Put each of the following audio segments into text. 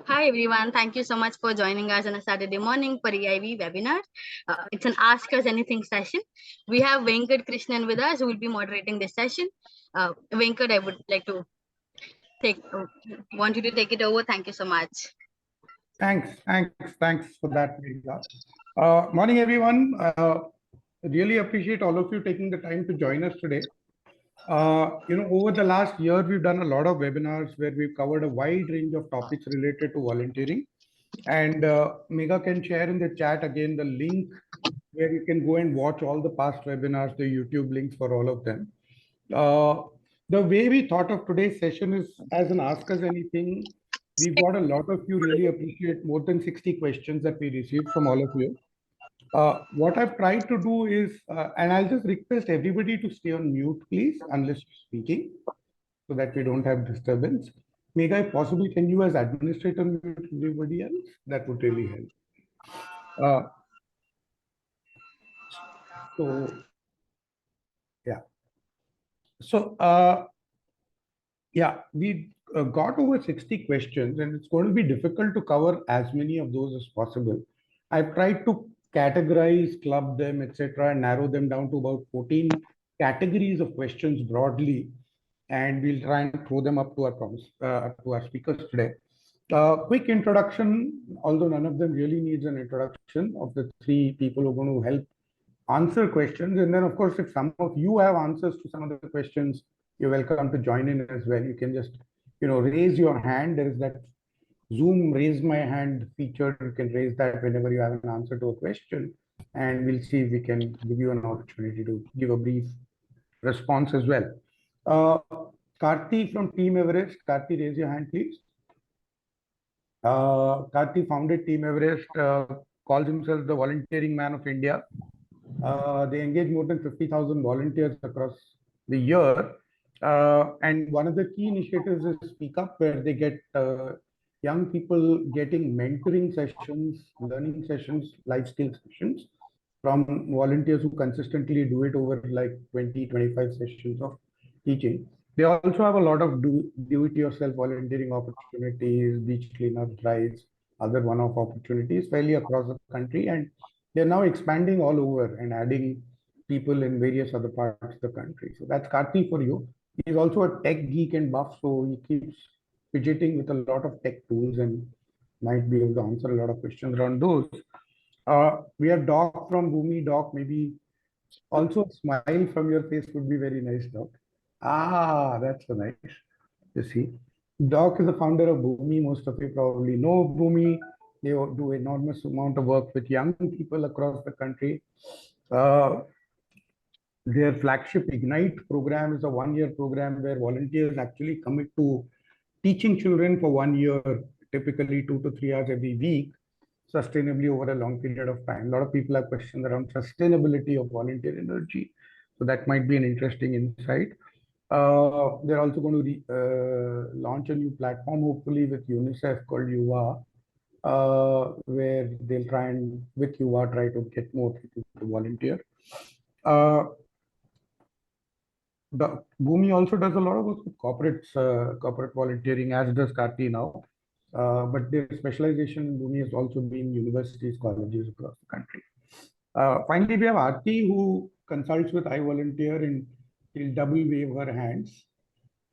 Hi everyone, thank you so much for joining us on a Saturday morning for EIV webinar. It's an Ask Us Anything session. We have Venkat Krishnan with us who will be moderating this session. Venkat, I would like to want you to take it over. Thank you so much. Thanks for that, Megha. Morning, everyone. Really appreciate all of you taking the time to join us today. Over the last year, we've done a lot of webinars where we've covered a wide range of topics related to volunteering. And Megha can share in the chat again the link where you can go and watch all the past webinars, the YouTube links for all of them. The way we thought of today's session is as an Ask Us Anything. We've got a lot of you really appreciate more than 60 questions that we received from all of you. What I've tried to do is, and I'll just request everybody to stay on mute, please, unless you're speaking, so that we don't have disturbance. Megha, if possible, can you as administrator mute everybody else? That would really help. We got over 60 questions, and it's going to be difficult to cover as many of those as possible. I've tried to categorize, club them, etc., and narrow them down to about 14 categories of questions broadly, and we'll try and throw them up to our speakers today. Quick introduction, although none of them really needs an introduction, of the three people who are going to help answer questions. And then, of course, if some of you have answers to some of the questions, you're welcome to join in as well. You can just, raise your hand. There is that Zoom raise my hand feature. You can raise that whenever you have an answer to a question, and we'll see if we can give you an opportunity to give a brief response as well. Karthee from Team Everest. Karthee, raise your hand, please. Karthee founded Team Everest, calls himself the volunteering man of India. They engage more than 50,000 volunteers across the year. And one of the key initiatives is Speak Up, where they get young people getting mentoring sessions, learning sessions, life skill sessions from volunteers who consistently do it over like 20, 25 sessions of teaching. They also have a lot of do-it-yourself volunteering opportunities, beach cleanup drives, other one-off opportunities fairly across the country. And they're now expanding all over and adding people in various other parts of the country. So that's Karthee for you. He's also a tech geek and buff, so he keeps fidgeting with a lot of tech tools and might be able to answer a lot of questions around those. We have Doc from Bhumi. Doc, maybe also a smile from your face would be very nice, Doc. That's so nice to see. Doc is the founder of Bhumi. Most of you probably know Bhumi. They do enormous amount of work with young people across the country. Their flagship Ignite program is a one-year program where volunteers actually commit to teaching children for 1 year, typically 2 to 3 hours every week, sustainably over a long period of time. A lot of people have questions around sustainability of volunteer energy. So that might be an interesting insight. They're also going to launch a new platform, hopefully with UNICEF, called Yuva, where they'll try and, with Yuva, try to get more people to volunteer. The Bhumi also does a lot of work with corporate volunteering, as does Karthee now. But their specialization in Bhumi has also been universities, colleges across the country. Finally, we have Aarti, who consults with iVolunteer, and she'll double wave her hands.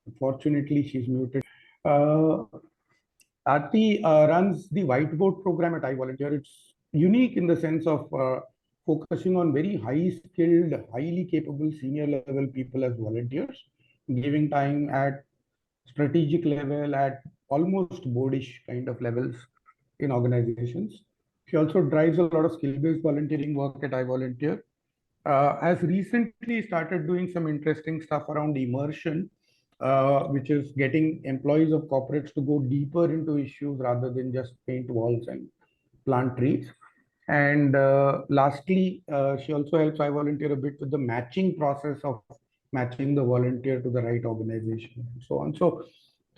Unfortunately, she's muted. Aarti runs the whiteboard program at iVolunteer. It's unique in the sense of focusing on very high-skilled, highly capable senior-level people as volunteers, giving time at strategic level, at almost boardish kind of levels in organizations. She also drives a lot of skill-based volunteering work at iVolunteer. Has recently started doing some interesting stuff around immersion, which is getting employees of corporates to go deeper into issues rather than just paint walls and plant trees. And lastly, she also helps iVolunteer a bit with the matching process of matching the volunteer to the right organization and so on. So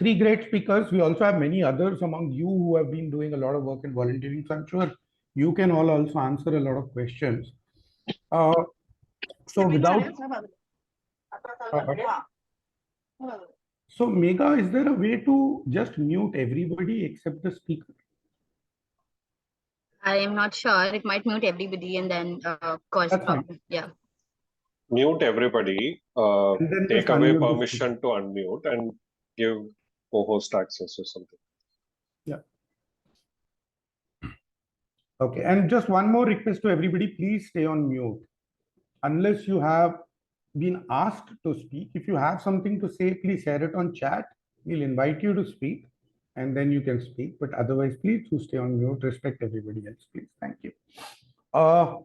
3 great speakers. We also have many others among you who have been doing a lot of work in volunteering. So I'm sure you can all also answer a lot of questions. So without So Megha, is there a way to just mute everybody except the speaker? I am not sure. It might mute everybody and then cause That's fine. problem. Yeah. Mute everybody, And then just take away unmute the speaker. permission to unmute and give co-host access or something. Yeah. Okay. And just one more request to everybody, please stay on mute. Unless you have been asked to speak, if you have something to say, please share it on chat. We'll invite you to speak and then you can speak. But otherwise, please do stay on mute. Respect everybody else, please. Thank you.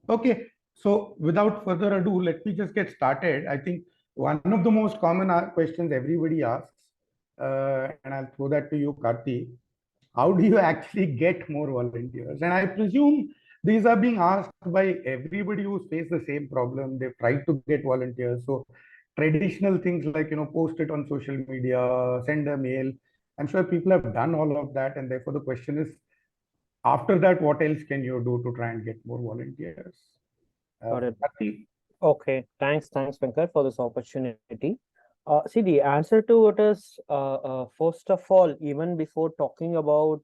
Okay. So without further ado, let me just get started. I think one of the most common questions everybody asks, and I'll throw that to you, Karthee. How do you actually get more volunteers? And I presume these are being asked by everybody who's faced the same problem. They've tried to get volunteers. So traditional things like, post it on social media, send a mail. I'm sure people have done all of that. And therefore the question is, after that, what else can you do to try and get more volunteers? Got it. Karthee? Okay, thanks, Venkat, for this opportunity. See, the answer to it is, first of all, even before talking about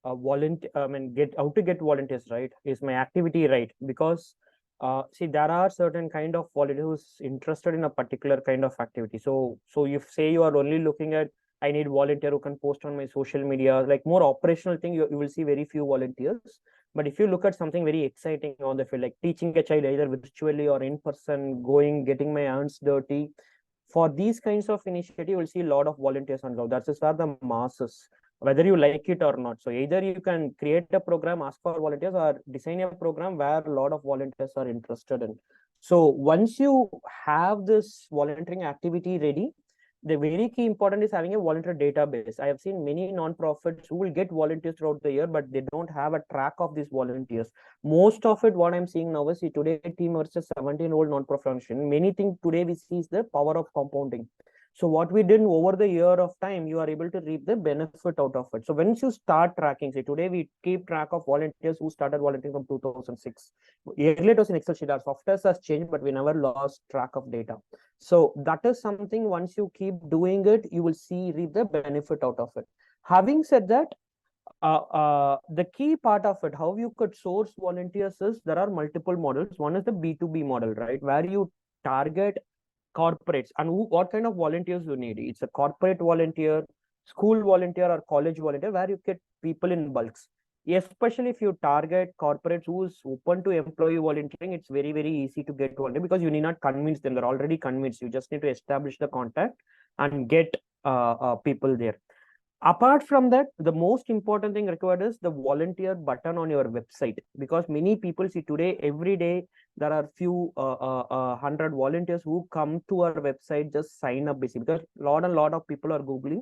volunteer, get how to get volunteers, right? Is my activity right? Because see, there are certain kind of volunteers who's interested in a particular kind of activity. So you say you are only looking at, I need volunteer who can post on my social media, like more operational thing, you will see very few volunteers. But if you look at something very exciting on the field, like teaching a child either virtually or in person, getting my hands dirty, for these kinds of initiative, you will see a lot of volunteers on ground. That's just where the masses, whether you like it or not. So either you can create a program, ask for volunteers, or design a program where a lot of volunteers are interested in. So once you have this volunteering activity ready, the very key important is having a volunteer database. I have seen many non-profits who will get volunteers throughout the year, but they don't have a track of these volunteers. Most of it, what I'm seeing now is, today Team Everest is 17-year-old non-profit organization. Many things today we see is the power of compounding. So what we did over the year of time, you are able to reap the benefit out of it. So once you start tracking, say today we keep track of volunteers who started volunteering from 2006. Earlier it was in Excel sheet. Our software has changed, but we never lost track of data. So that is something, once you keep doing it, you will reap the benefit out of it. Having said that, the key part of it, how you could source volunteers, is there are multiple models. One is the B2B model, right, where you target corporates and what kind of volunteers you need. It's a corporate volunteer, school volunteer, or college volunteer, where you get people in bulks. Especially if you target corporates who's open to employee volunteering, it's very, very easy to get volunteer, because you need not convince them. They're already convinced. You just need to establish the contact and get people there. Apart from that, the most important thing required is the volunteer button on your website, because many people see today, every day, there are few 100 volunteers who come to our website, just sign up basically, because a lot of people are Googling.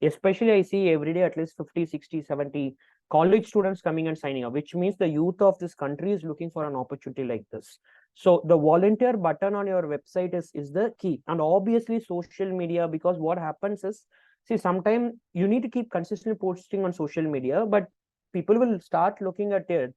Especially I see every day at least 50, 60, 70 college students coming and signing up, which means the youth of this country is looking for an opportunity like this. So the volunteer button on your website is the key. And obviously social media, because what happens is, see, sometimes you need to keep consistently posting on social media, but people will start looking at it.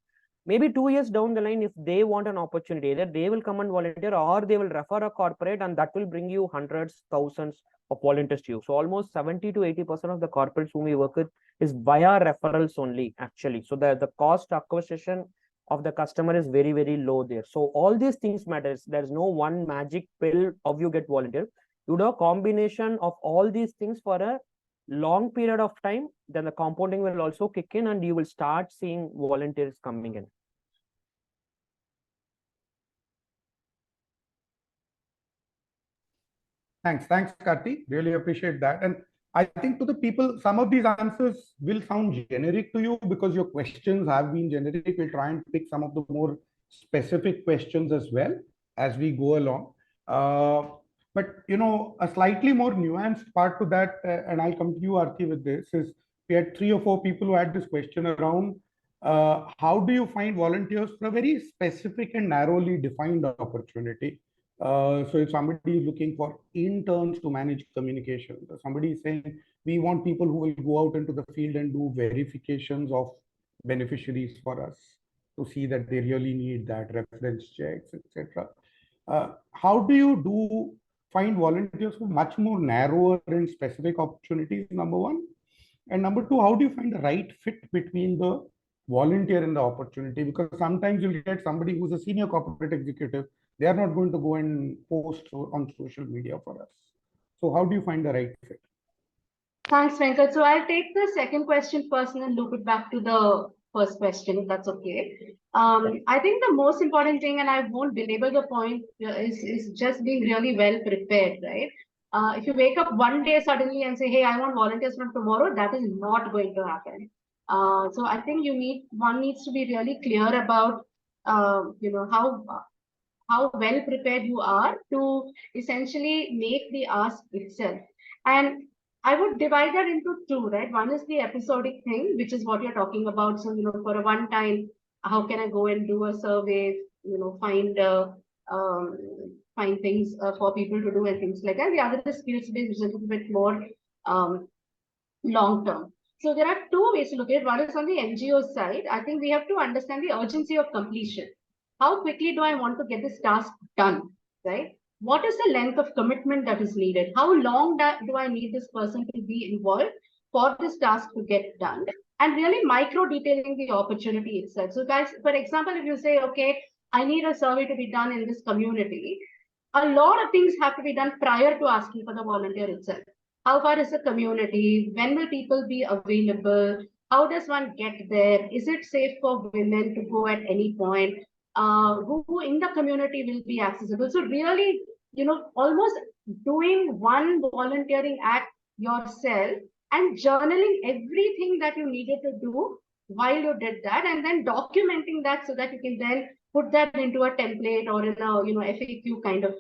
Maybe 2 years down the line, if they want an opportunity, either they will come and volunteer, or they will refer a corporate, and that will bring you hundreds, thousands of volunteers to you. So almost 70 to 80% of the corporates whom we work with is via referrals only, actually. So the cost acquisition of the customer is very, very low there. So all these things matters. There's no one magic pill of you get volunteer. You do a combination of all these things for a long period of time, then the compounding will also kick in, and you will start seeing volunteers coming in. Thanks, Karthee. Really appreciate that. And I think to the people, some of these answers will sound generic to you because your questions have been generic. We'll try and pick some of the more specific questions as well as we go along. But a slightly more nuanced part to that, and I'll come to you, Aarti, with this, is we had 3 or 4 people who had this question around how do you find volunteers for a very specific and narrowly defined opportunity. So if somebody is looking for interns to manage communication, somebody is saying we want people who will go out into the field and do verifications of beneficiaries for us to see that they really need that, reference checks, etc. How do you do find volunteers for much more narrower and specific opportunities, number one. And number two, how do you find the right fit between the volunteer and the opportunity? Because sometimes you'll get somebody who's a senior corporate executive. They are not going to go and post on social media for us. So how do you find the right fit? Thanks, Venkat. So I'll take the second question first and then loop it back to the first question, if that's okay. I think the most important thing, and I won't belabor the point, is just being really well prepared, right? If you wake up one day suddenly and say, hey, I want volunteers from tomorrow, that is not going to happen. So I think one needs to be really clear about, how well prepared you are to essentially make the ask itself. And I would divide that into two, right? One is the episodic thing, which is what you're talking about. So, for a one time, how can I go and do a survey, find things for people to do and things like that. The other is skills based, which is a little bit more long term. So there are two ways to look at it. One is on the NGO side. I think we have to understand the urgency of completion. How quickly do I want to get this task done, right? What is the length of commitment that is needed? How long do I need this person to be involved for this task to get done? And really micro detailing the opportunity itself. So guys, for example, if you say, okay, I need a survey to be done in this community, a lot of things have to be done prior to asking for the volunteer itself. How far is the community? When will people be available? How does one get there? Is it safe for women to go at any point? Who in the community will be accessible? So really, almost doing one volunteering act yourself and journaling everything that you needed to do while you did that, and then documenting that so that you can then put that into a template or in a FAQ kind of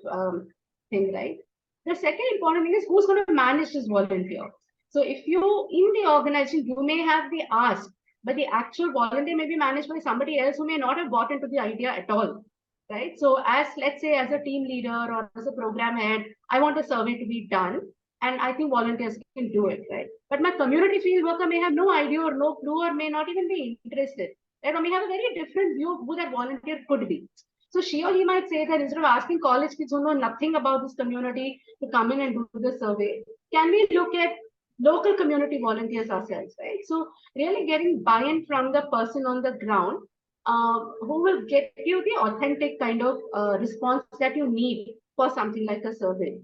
thing, right? The second important thing is who's going to manage this volunteer. So if you in the organization, you may have the ask, but the actual volunteer may be managed by somebody else who may not have bought into the idea at all, right? So let's say as a team leader or as a program head, I want a survey to be done, and I think volunteers can do it, right? But my community field worker may have no idea or no clue or may not even be interested, right? Or may have a very different view of who that volunteer could be. So she or he might say that instead of asking college kids who know nothing about this community to come in and do the survey, can we look at local community volunteers ourselves, right? So really getting buy-in from the person on the ground who will get you the authentic kind of response that you need for something like a survey,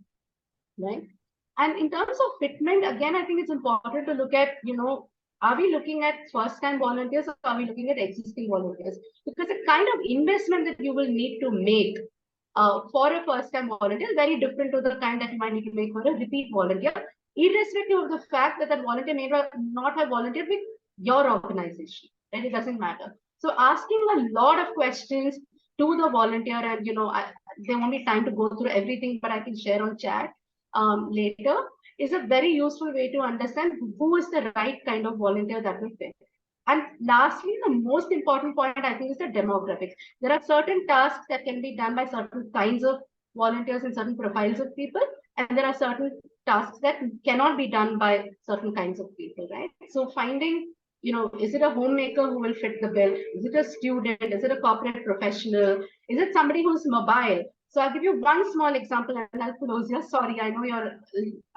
right? And in terms of fitment, again, I think it's important to look at, are we looking at first-time volunteers or are we looking at existing volunteers? Because the kind of investment that you will need to make for a first-time volunteer is very different to the kind that you might need to make for a repeat volunteer, irrespective of the fact that that volunteer may not have volunteered with your organization, right? It doesn't matter. So asking a lot of questions to the volunteer, and there won't be time to go through everything, but I can share on chat later, is a very useful way to understand who is the right kind of volunteer that will fit. And lastly, the most important point, I think, is the demographics. There are certain tasks that can be done by certain kinds of volunteers and certain profiles of people, and there are certain tasks that cannot be done by certain kinds of people, right? So finding, is it a homemaker who will fit the bill? Is it a student? Is it a corporate professional? Is it somebody who's mobile? So I'll give you one small example and I'll close here. Sorry, I know I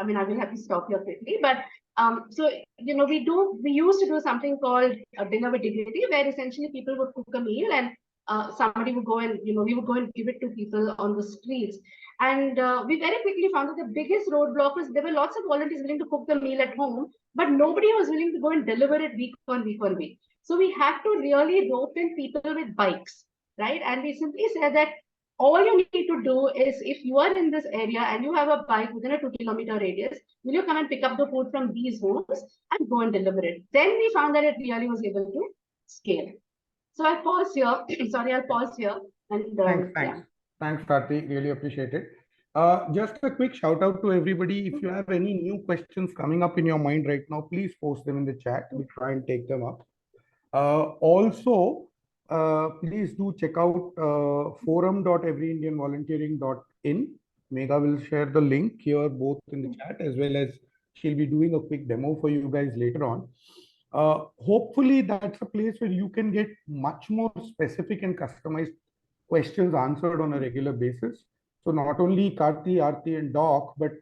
will have to stop here quickly, but so we used to do something called a dinner with dignity, where essentially people would cook a meal and somebody would go and we would go and give it to people on the streets. And we very quickly found that the biggest roadblock was there were lots of volunteers willing to cook the meal at home, but nobody was willing to go and deliver it week on week on week. So we had to really rope in people with bikes, right? And we simply said that all you need to do is, if you are in this area and you have a bike within a 2-kilometer radius, will you come and pick up the food from these homes and go and deliver it? Then we found that it really was able to scale. So I'll pause here. Sorry, I'll pause here. And Thanks, Karthee. Really appreciate it. Just a quick shout out to everybody. If you have any new questions coming up in your mind right now, please post them in the chat. We'll try and take them up. Also, please do check out forum.everyindianvolunteering.in. Megha will share the link here both in the chat, as well as she'll be doing a quick demo for you guys later on. Hopefully that's a place where you can get much more specific and customized questions answered on a regular basis. So not only Karthee, Aarti and Doc, but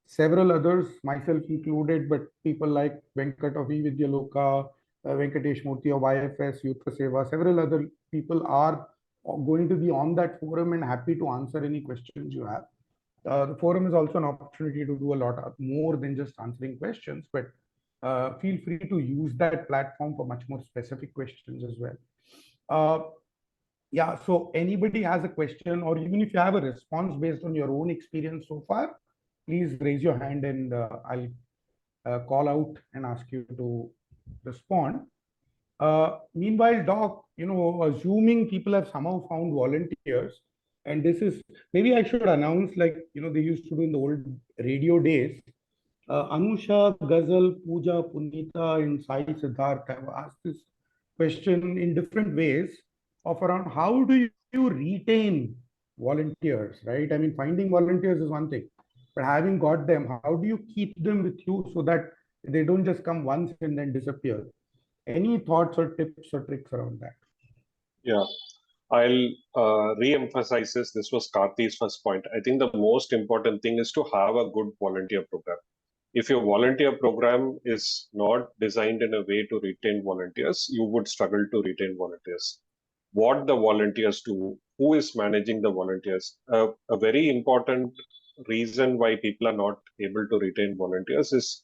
several others, myself included, but people like Venkat of Vidya Loka, Venkatesh Murthy of IFS, Youth Seva, several other people are going to be on that forum and happy to answer any questions you have. The forum is also an opportunity to do a lot more than just answering questions, but feel free to use that platform for much more specific questions as well. Yeah, so anybody has a question, or even if you have a response based on your own experience so far, please raise your hand and I'll call out and ask you to respond. Meanwhile, Doc, assuming people have somehow found volunteers, and this is, maybe I should announce, like, they used to do in the old radio days. Anusha, Ghazal, Pooja, Punita, and Sai Siddharth have asked this question in different ways of around how do you retain volunteers, right? I mean, finding volunteers is one thing, but having got them, how do you keep them with you so that they don't just come once and then disappear? Any thoughts or tips or tricks around that? Yeah, I'll re-emphasize this. This was Karthee's first point. I think the most important thing is to have a good volunteer program. If your volunteer program is not designed in a way to retain volunteers, you would struggle to retain volunteers. What the volunteers do, who is managing the volunteers. A very important reason why people are not able to retain volunteers is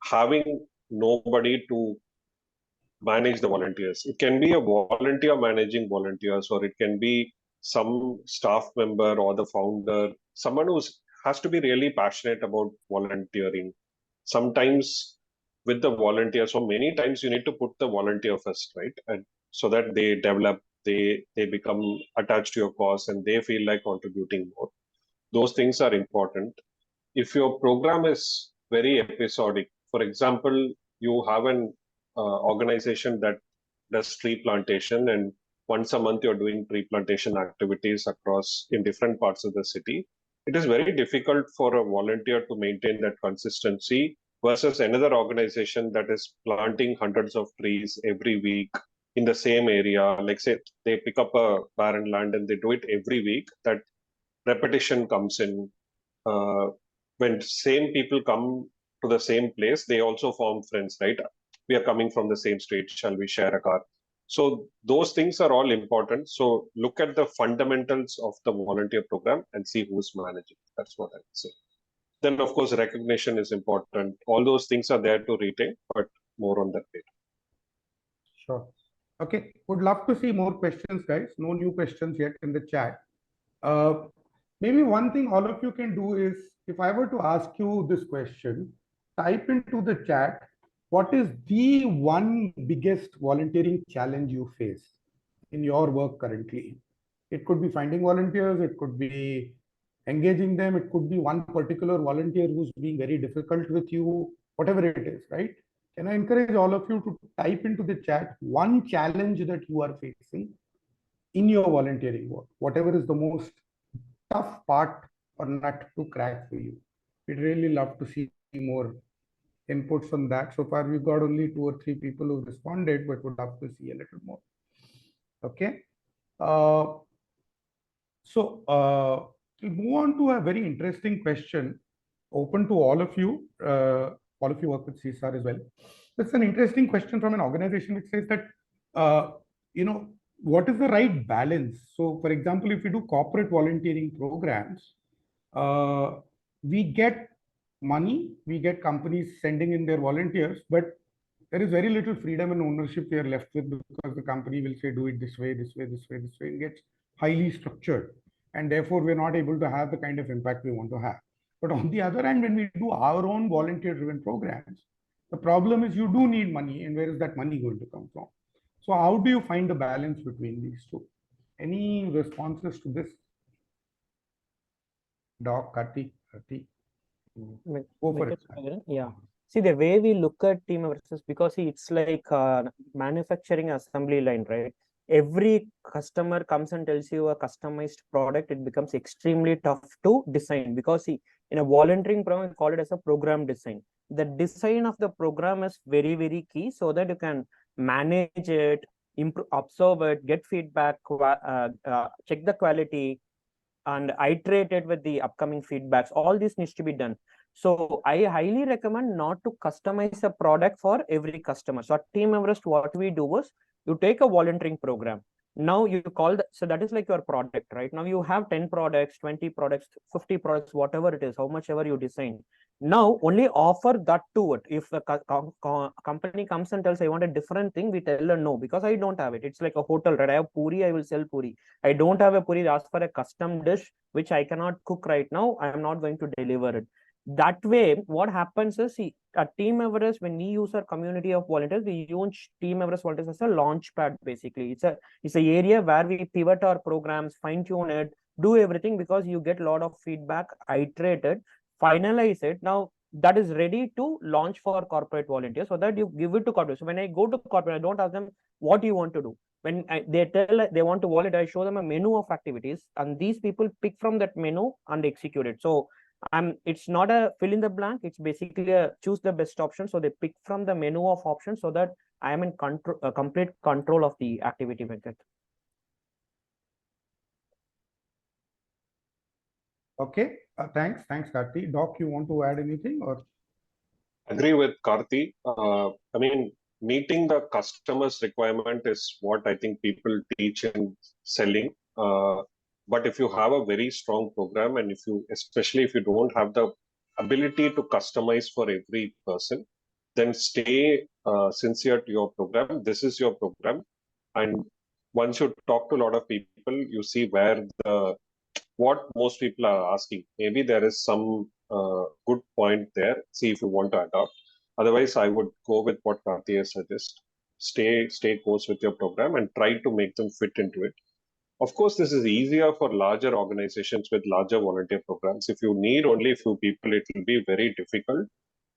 having nobody to manage the volunteers. It can be a volunteer managing volunteers, or it can be some staff member or the founder, someone who has to be really passionate about volunteering. Sometimes with the volunteers, so many times you need to put the volunteer first, right? And so that they develop, they become attached to your cause and they feel like contributing more. Those things are important. If your program is very episodic, for example, you have an organization that does tree plantation, and once a month you're doing tree plantation activities across in different parts of the city, it is very difficult for a volunteer to maintain that consistency versus another organization that is planting hundreds of trees every week in the same area. Like, say they pick up a barren land and they do it every week. That repetition comes in. When same people come to the same place, they also form friends, right? We are coming from the same street, shall we share a car? So those things are all important. So look at the fundamentals of the volunteer program and see who's managing. That's what I would say. Then, of course, recognition is important. All those things are there to retain, but more on that later. Sure. Okay, would love to see more questions, guys. No new questions yet in the chat. Maybe one thing all of you can do is, if I were to ask you this question, type into the chat, what is the one biggest volunteering challenge you face in your work currently? It could be finding volunteers, it could be engaging them, it could be one particular volunteer who's being very difficult with you, whatever it is, right? Can I encourage all of you to type into the chat one challenge that you are facing in your volunteering work, whatever is the most tough part or nut to crack for you. We'd really love to see more inputs on that. So far, we've got only 2 or 3 people who responded, but would love to see a little more. Okay. We'll move on to a very interesting question, open to all of you. All of you work with CSR as well. It's an interesting question from an organization which says that, what is the right balance? So, for example, if we do corporate volunteering programs, we get money, we get companies sending in their volunteers, but there is very little freedom and ownership we are left with, because the company will say, do it this way, this way, this way, this way, and gets highly structured. And therefore, we're not able to have the kind of impact we want to have. But on the other hand, when we do our own volunteer-driven programs, the problem is you do need money, and where is that money going to come from? So how do you find the balance between these two? Any responses to this? Doc, Karthee? Go for it. Yeah. See, the way we look at Team Everest is because it's like manufacturing assembly line, right? Every customer comes and tells you a customized product, it becomes extremely tough to design, because in a volunteering program, we call it as a program design. The design of the program is very, very key, so that you can manage it, improve, observe it, get feedback, check the quality, and iterate it with the upcoming feedbacks. All this needs to be done. So I highly recommend not to customize a product for every customer. So at Team Everest, what we do is you take a volunteering program. Now you call that, so that is like your product, right? Now you have 10 products, 20 products, 50 products, whatever it is, how much ever you design. Now only offer that to it. If a company comes and tells I want a different thing, we tell her no, because I don't have it. It's like a hotel, right? I have puri, I will sell puri. I don't have a puri, ask for a custom dish which I cannot cook right now. I am not going to deliver it. That way, what happens is, see, at Team Everest, when we use our community of volunteers, we use Team Everest volunteers as a launch pad. Basically, it's an area where we pivot our programs, fine tune it, do everything, because you get a lot of feedback, iterate it, finalize it. Now that is ready to launch for corporate volunteers, so that you give it to corporate. So when I go to corporate, I don't ask them what you want to do. When they tell they want to volunteer, I show them a menu of activities, and these people pick from that menu and execute it. So it's not a fill in the blank, it's basically a choose the best option. So they pick from the menu of options, so that I am in control, complete control of the activity method. Okay, thanks, Karthee. Doc, you want to add anything or? Agree with Karthee. I mean, meeting the customer's requirement is what I think people teach in selling. But if you have a very strong program, and especially if you don't have the ability to customize for every person, then stay sincere to your program. This is your program. And once you talk to a lot of people, you see what most people are asking. Maybe there is some good point there. See if you want to adopt. Otherwise, I would go with what Karthee suggests. Stay close with your program and try to make them fit into it. Of course, this is easier for larger organizations with larger volunteer programs. If you need only a few people, it will be very difficult.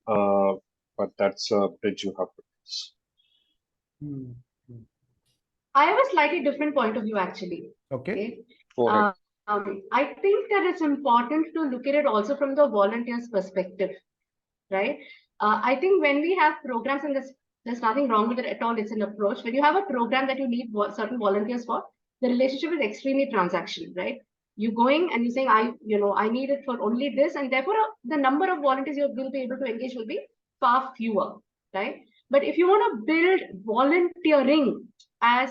But that's a bridge you have to cross. I have a slightly different point of view, actually. Okay. Go ahead. I think that it's important to look at it also from the volunteer's perspective, right? I think when we have programs, and there's nothing wrong with it at all, it's an approach. When you have a program that you need certain volunteers for, the relationship is extremely transactional, right? You're going and you're saying, I need it for only this, and therefore the number of volunteers you will be able to engage will be far fewer, right? But if you want to build volunteering as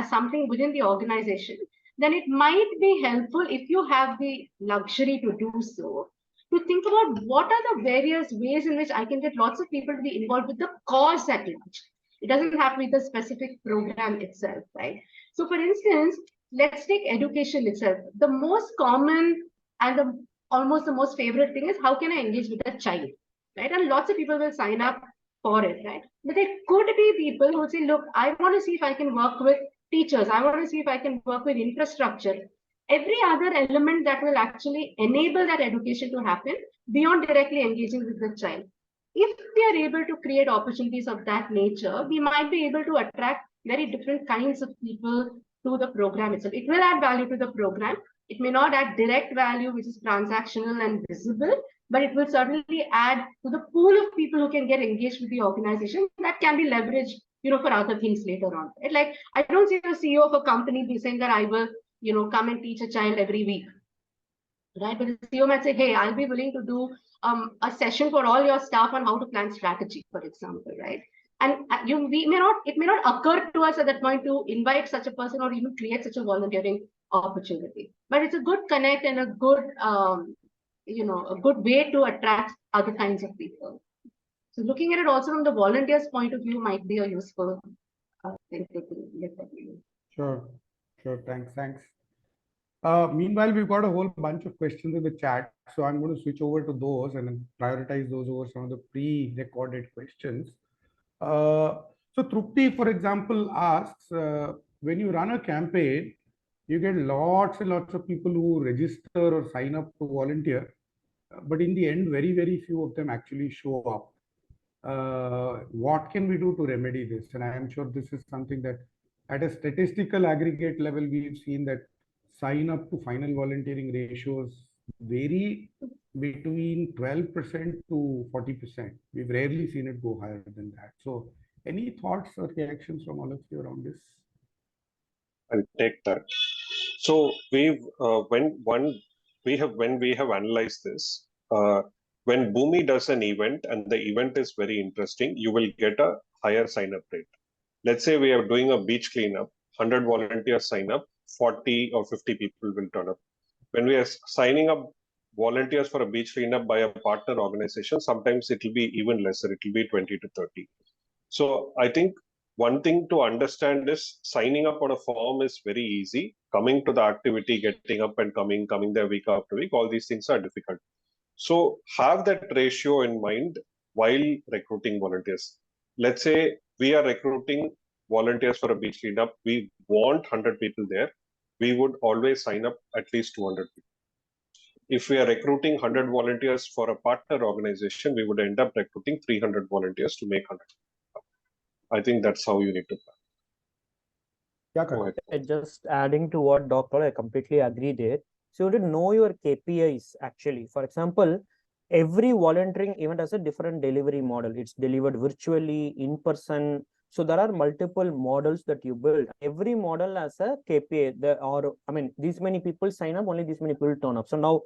something within the organization, then it might be helpful, if you have the luxury to do so, to think about what are the various ways in which I can get lots of people to be involved with the cause at large. It doesn't have to be the specific program itself, right? So for instance, let's take education itself. The most common and almost the most favorite thing is, how can I engage with a child, right? And lots of people will sign up for it, right? But there could be people who say, look, I want to see if I can work with teachers. I want to see if I can work with infrastructure. Every other element that will actually enable that education to happen beyond directly engaging with the child. If we are able to create opportunities of that nature, we might be able to attract very different kinds of people to the program itself. It will add value to the program. It may not add direct value, which is transactional and visible, but it will certainly add to the pool of people who can get engaged with the organization that can be leveraged, for other things later on. Right? Like, I don't see a CEO of a company be saying that I will, come and teach a child every week, right? But the CEO might say, hey, I'll be willing to do a session for all your staff on how to plan strategy, for example, right? And it may not occur to us at that point to invite such a person or even create such a volunteering opportunity. But it's a good connect and a good, a good way to attract other kinds of people. So looking at it also from the volunteers' point of view might be a useful thing to look at. Sure. Thanks. Meanwhile, we've got a whole bunch of questions in the chat, so I'm going to switch over to those and then prioritize those over some of the pre-recorded questions. So Trupti, for example, asks, when you run a campaign, you get lots and lots of people who register or sign up to volunteer, but in the end, very, very few of them actually show up. What can we do to remedy this? And I am sure this is something that at a statistical aggregate level, we've seen that sign up to final volunteering ratios vary between 12% to 40%. We've rarely seen it go higher than that. So any thoughts or reactions from all of you around this? I'll take that. So we've when we have analyzed this, when Bhumi does an event and the event is very interesting, you will get a higher sign up rate. Let's say we are doing a beach cleanup, 100 volunteers sign up, 40 or 50 people will turn up. When we are signing up volunteers for a beach cleanup by a partner organization, sometimes it will be even lesser. It will be 20 to 30. So I think one thing to understand is signing up on a form is very easy. Coming to the activity, getting up and coming there week after week, all these things are difficult. So have that ratio in mind while recruiting volunteers. Let's say we are recruiting volunteers for a beach cleanup. We want 100 people there. We would always sign up at least 200 people. If we are recruiting 100 volunteers for a partner organization, we would end up recruiting 300 volunteers to make 100. I think that's how you need to plan. Go ahead. Just adding to what Dr. I completely agree there. So you have to know your KPIs actually. For example, every volunteering event has a different delivery model. It's delivered virtually, in person. So there are multiple models that you build. Every model has a KPI. These many people sign up, only these many people turn up. So now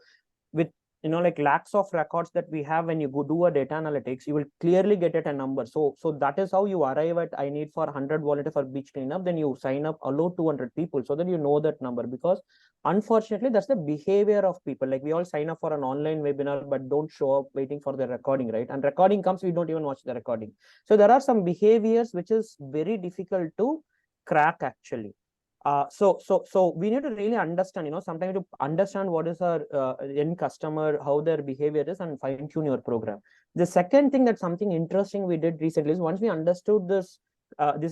with like lakhs of records that we have, when you go do a data analytics, you will clearly get at a number. So that is how you arrive at, I need for 100 volunteers for beach cleanup. Then you sign up, allow 200 people, so that you know that number. Because unfortunately, that's the behavior of people. Like we all sign up for an online webinar, but don't show up waiting for the recording, right? And recording comes, we don't even watch the recording. So there are some behaviors which is very difficult to crack actually. So we need to really understand, sometimes to understand what is our end customer, how their behavior is, and fine tune your program. The second thing, that something interesting we did recently is, once we understood this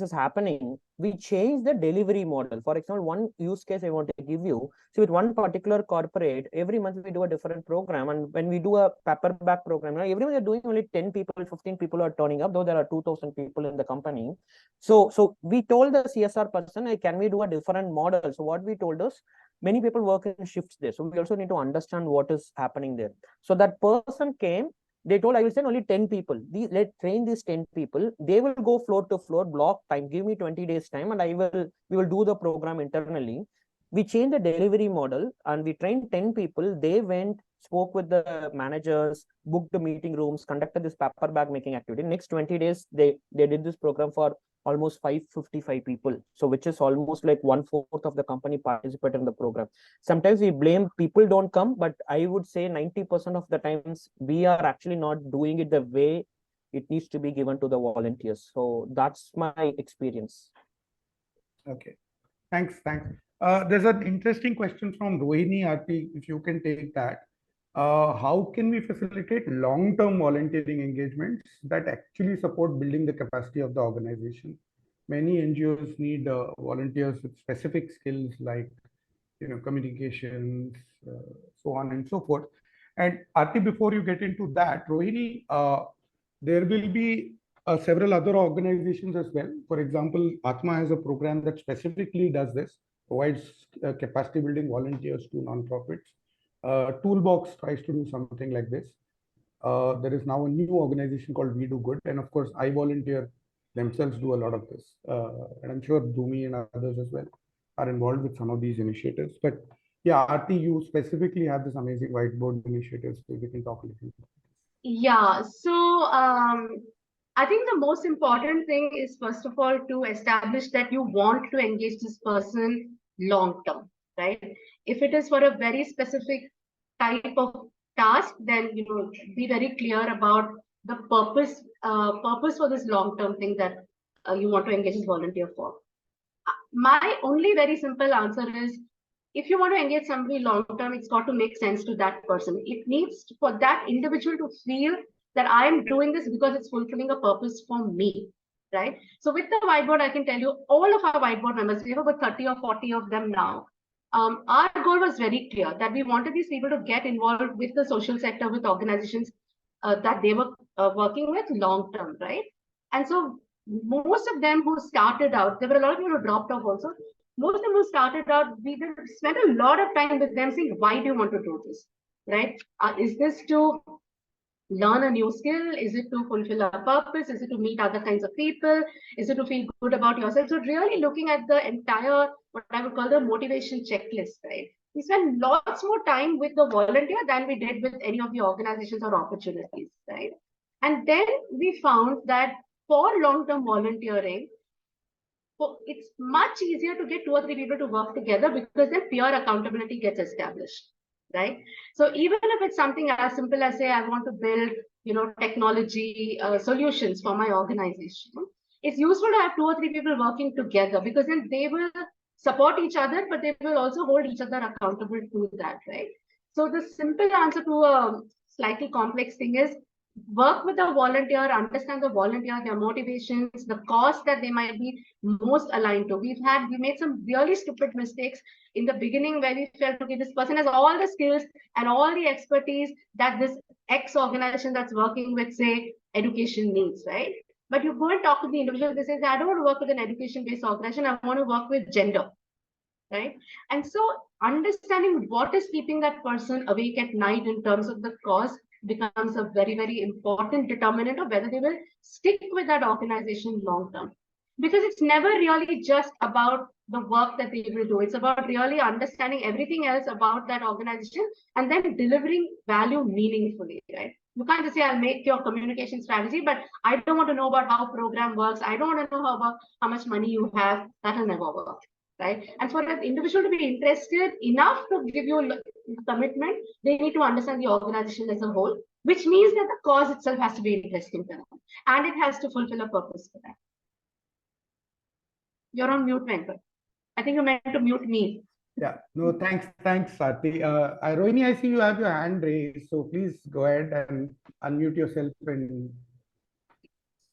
is happening, we changed the delivery model. For example, one use case I want to give you. So with one particular corporate, every month we do a different program, and when we do a paperback program, every month we're doing only 10 people, 15 people are turning up, though there are 2,000 people in the company. So we told the CSR person, hey, can we do a different model? So what we told us, many people work in shifts there. So we also need to understand what is happening there. So that person came, they told, I will send only 10 people. Let's train these 10 people. They will go floor to floor, block time, give me 20 days time, and we will do the program internally. We changed the delivery model and we trained 10 people. They went, spoke with the managers, booked the meeting rooms, conducted this paper bag making activity. Next 20 days, they did this program for almost 555 people. So which is almost like 1/4 of the company participate in the program. Sometimes we blame people don't come, but I would say 90% of the times we are actually not doing it the way it needs to be given to the volunteers. So that's my experience. Okay, thanks. There's an interesting question from Rohini, Aarti, if you can take that. How can we facilitate long-term volunteering engagements that actually support building the capacity of the organization? Many NGOs need volunteers with specific skills like communications, so on and so forth. And Aarti, before you get into that, Rohini, there will be several other organizations as well. For example, Atma has a program that specifically does this, provides capacity building volunteers to nonprofits. Toolbox tries to do something like this. There is now a new organization called We Do Good, and of course, iVolunteer themselves do a lot of this. And I'm sure Bhumi and others as well are involved with some of these initiatives. But yeah, Aarti, you specifically have this amazing whiteboard initiative, so we can talk a little bit. Yeah, so I think the most important thing is, first of all, to establish that you want to engage this person long term, right? If it is for a very specific type of task, then be very clear about the purpose for this long term thing that you want to engage this volunteer for. My only very simple answer is, if you want to engage somebody long term, it's got to make sense to that person. It needs for that individual to feel that I am doing this because it's fulfilling a purpose for me, right? So with the whiteboard, I can tell you, all of our whiteboard members, we have about 30 or 40 of them now. Our goal was very clear, that we wanted these people to get involved with the social sector, with organizations that they were working with long term, right? And so most of them who started out, there were a lot of people who dropped off also. Most of them who started out, we spent a lot of time with them saying, why do you want to do this, right? Is this to learn a new skill? Is it to fulfill a purpose? Is it to meet other kinds of people? Is it to feel good about yourself? So really looking at the entire, what I would call the motivation checklist, right? We spend lots more time with the volunteer than we did with any of the organizations or opportunities, right? And then we found that for long-term volunteering, it's much easier to get 2 or 3 people to work together because then peer accountability gets established, right? So even if it's something as simple as say, I want to build, technology solutions for my organization, it's useful to have 2 or 3 people working together because then they will support each other, but they will also hold each other accountable to that, right? So the simple answer to a slightly complex thing is work with a volunteer, understand the volunteer, their motivations, the cause that they might be most aligned to. We made some really stupid mistakes in the beginning where we felt, okay, this person has all the skills and all the expertise that this X organization that's working with, say, education needs, right? But you go and talk to the individual, they say, I don't want to work with an education-based organization, I want to work with gender, right? And so understanding what is keeping that person awake at night in terms of the cause becomes a very, very important determinant of whether they will stick with that organization long term. Because it's never really just about the work that they will do. It's about really understanding everything else about that organization and then delivering value meaningfully, right? You can't just say, I'll make your communication strategy, but I don't want to know about how program works. I don't want to know about how much money you have. That'll never work, right? And for an individual to be interested enough to give you a commitment, they need to understand the organization as a whole, which means that the cause itself has to be interesting for them and it has to fulfill a purpose for them. You're on mute, Venkat. I think you meant to mute me. Yeah, no, thanks, Aarti. Rohini, I see you have your hand raised, so please go ahead and unmute yourself and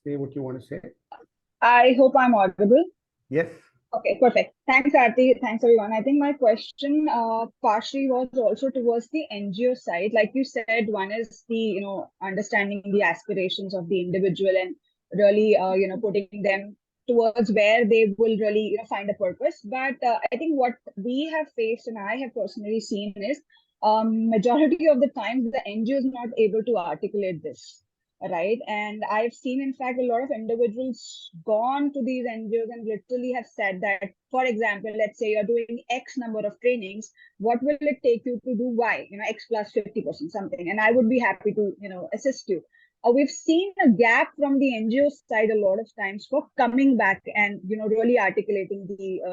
say what you want to say. I hope I'm audible. Yes. Okay, perfect. Thanks, Aarti. Thanks, everyone. I think my question partially was also towards the NGO side. Like you said, one is the, understanding the aspirations of the individual and really, putting them towards where they will really, find a purpose. But I think what we have faced and I have personally seen is majority of the times the NGO is not able to articulate this. Right. And I've seen, in fact, a lot of individuals gone to these NGOs and literally have said that, for example, let's say you're doing X number of trainings, what will it take you to do Y, X plus 50% something. And I would be happy to, assist you. We've seen a gap from the NGO side a lot of times for coming back and, really articulating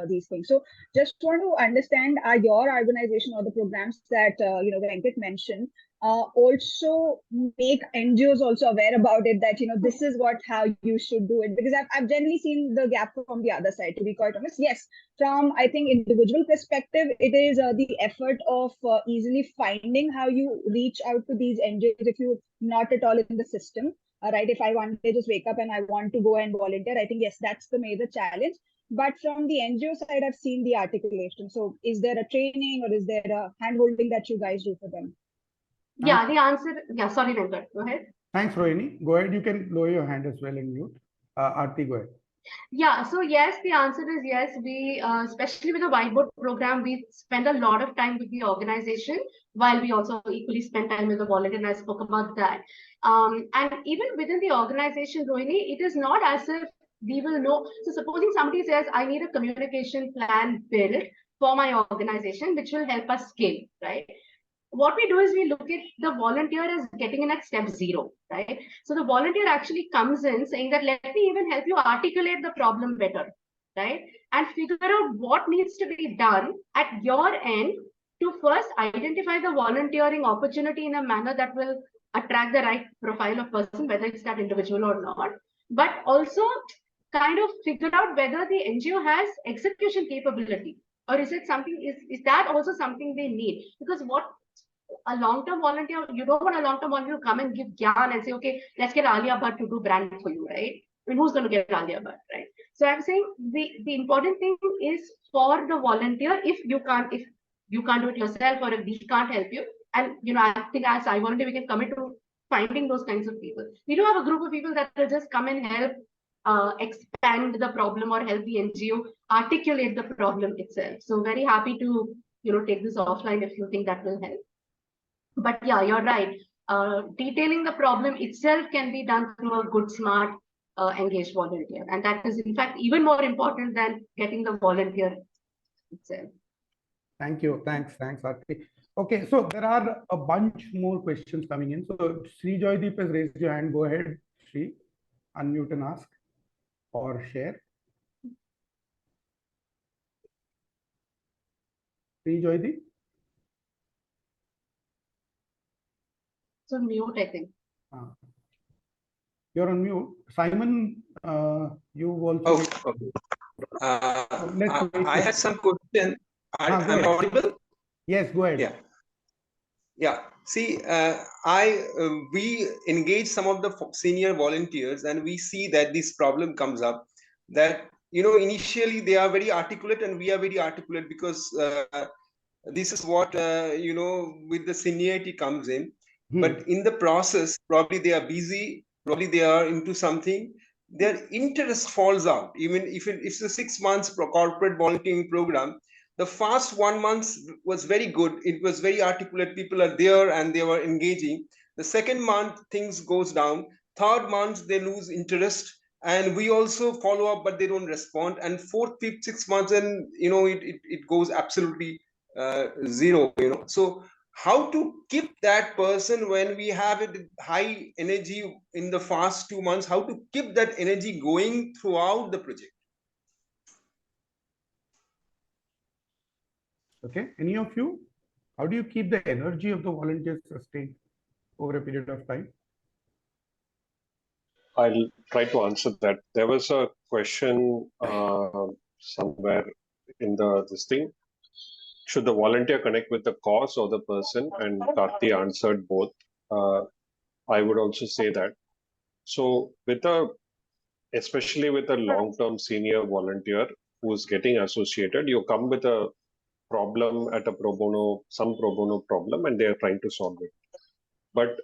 these things. So just want to understand, are your organization or the programs that, Venkat mentioned, also make NGOs also aware about it, that this is how you should do it, because I've generally seen the gap from the other side, to be quite honest. Yes, from I think individual perspective, it is the effort of easily finding how you reach out to these NGOs if you're not at all in the system. Right, if I one day just wake up and I want to go and volunteer, I think yes, that's the major challenge. But from the NGO side, I've seen the articulation. So is there a training or is there a hand-holding that you guys do for them? Yeah, the answer, sorry, Venkat, go ahead. Thanks, Rohini. Go ahead, you can lower your hand as well and mute. Aarti, go ahead. Yeah, so yes, the answer is yes. We, especially with the whiteboard program, we spend a lot of time with the organization while we also equally spend time with the volunteer, and I spoke about that. And even within the organization, Rohini, it is not as if we will know. So supposing somebody says, I need a communication plan built for my organization, which will help us scale, right? What we do is we look at the volunteer as getting in at step 0, right? So the volunteer actually comes in saying that, let me even help you articulate the problem better, right? And figure out what needs to be done at your end to first identify the volunteering opportunity in a manner that will attract the right profile of person, whether it's that individual or not, but also kind of figure out whether the NGO has execution capability, or is it something, is that also something they need? Because what a long-term volunteer, you don't want a long-term volunteer to come and give gyan and say, okay, let's get Alia Bhatt to do brand for you, right? I mean, who's going to get Alia Bhatt, right? So I'm saying the important thing is for the volunteer, if you can't do it yourself, or if we can't help you, and I think as iVolunteer, we can commit to finding those kinds of people. We do have a group of people that will just come and help expand the problem or help the NGO articulate the problem itself. So very happy to take this offline if you think that will help. But yeah, you're right. detailing the problem itself can be done through a good, smart, engaged volunteer. And that is, in fact, even more important than getting the volunteer itself. Thank you. Thanks, Aarti. Okay, so there are a bunch more questions coming in. So Sri Joydeep has raised your hand. Go ahead, Sri. Unmute and ask or share. Sri Joydeep? So mute, I think. You're on mute. Simon, you also. Oh, okay. I had some question. I'm audible? Yes, go ahead. Yeah. Yeah. See, we engage some of the senior volunteers, and we see that this problem comes up. That initially they are very articulate, and we are very articulate because this is what with the seniority comes in. But in the process, probably they are busy. Probably they are into something. Their interest falls out. Even if it's a 6 months corporate volunteering program, the first 1 month was very good. It was very articulate. People are there and they were engaging. The second month, things goes down. Third month, they lose interest. And we also follow up, but they don't respond. And fourth, fifth, 6 months, and it goes absolutely zero. So how to keep that person when we have a high energy in the first 2 months? How to keep that energy going throughout the project? Okay, any of you? How do you keep the energy of the volunteers sustained over a period of time? I'll try to answer that. There was a question somewhere in this thing. Should the volunteer connect with the cause or the person? And Karthee answered both. I would also say that. So especially with a long-term senior volunteer who's getting associated, you come with a problem at some pro bono problem, and they're trying to solve it. But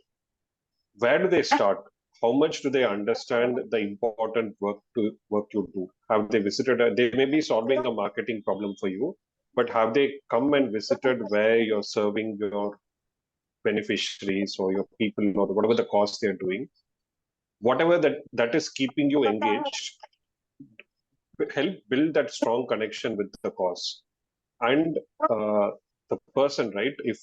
where do they start? How much do they understand the important work you do? Have they visited? They may be solving a marketing problem for you, but have they come and visited where you're serving your beneficiaries or your people or whatever the cause they're doing? Whatever that is keeping you engaged, help build that strong connection with the cause. And the person, right? If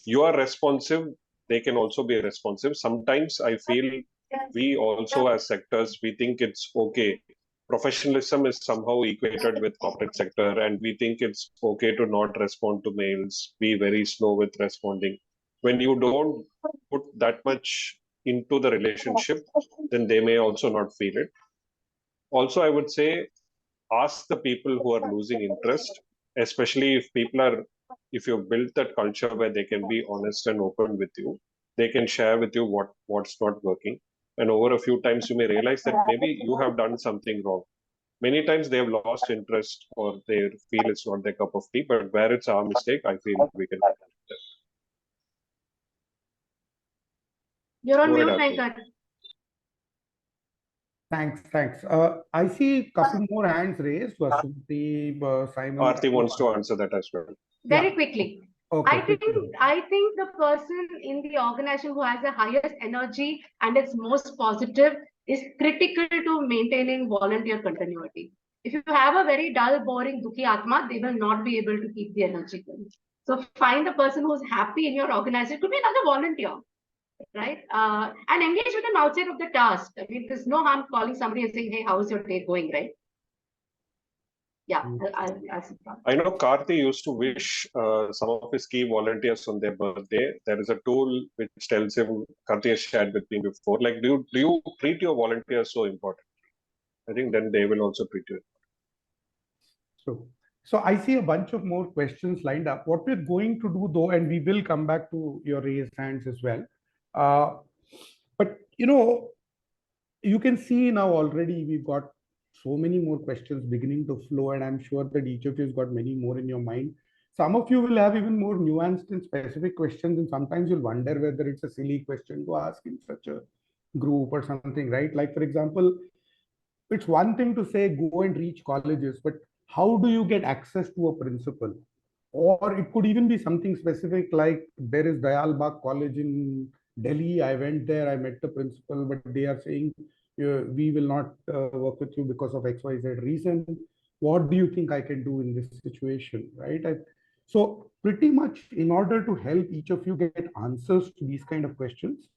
you are responsive, they can also be responsive. Sometimes I feel we also as sectors, we think it's okay. Professionalism is somehow equated with corporate sector, and we think it's okay to not respond to mails, be very slow with responding. When you don't put that much into the relationship, then they may also not feel it. Also, I would say, ask the people who are losing interest, especially if you've built that culture where they can be honest and open with you, they can share with you what's not working. And over a few times, you may realize that maybe you have done something wrong. Many times they have lost interest or they feel it's not their cup of tea, but where it's our mistake, I feel we can. You're on mute, Venkat. Thanks. I see a couple more hands raised. Vasunti, Simon. Aarti wants to answer that as well. Very quickly. Okay, I think the person in the organization who has the highest energy and is most positive is critical to maintaining volunteer continuity. If you have a very dull, boring, dukhi atma, they will not be able to keep the energy going. So find a person who's happy in your organization. It could be another volunteer, right? And engage with them outside of the task. I mean, there's no harm calling somebody and saying, hey, how's your day going, right? Yeah, I know Karthee used to wish some of his key volunteers on their birthday. There is a tool which tells him, Karthee has shared with me before, like, do you treat your volunteers so important? I think then they will also treat you. So I see a bunch of more questions lined up. What we're going to do though, and we will come back to your raised hands as well. But you can see now already we've got so many more questions beginning to flow, and I'm sure that each of you has got many more in your mind. Some of you will have even more nuanced and specific questions, and sometimes you'll wonder whether it's a silly question to ask in such a group or something, right? Like, for example, it's one thing to say go and reach colleges, but how do you get access to a principal? Or it could even be something specific like there is Dayal Bagh College in Delhi, I went there, I met the principal, but they are saying, we will not work with you because of XYZ reason. What do you think I can do in this situation, right? So pretty much in order to help each of you get answers to these kind of questions,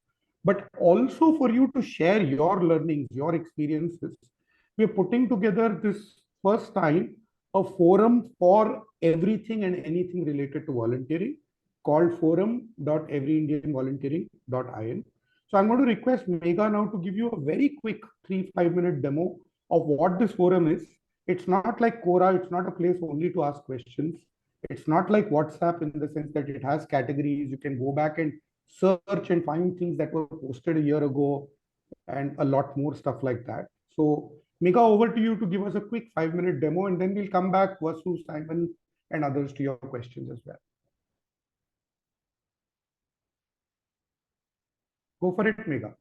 but also for you to share your learnings, your experiences, we are putting together this first time a forum for everything and anything related to volunteering called forum.everyindianvolunteering.in. So I'm going to request Megha now to give you a very quick 3-5 minute demo of what this forum is. It's not like Quora, it's not a place only to ask questions. It's not like WhatsApp in the sense that it has categories. You can go back and search and find things that were posted a year ago and a lot more stuff like that. So Megha, over to you to give us a quick 5-minute demo, and then we'll come back, Vasu, Simon, and others to your questions as well. Go for it, Megha.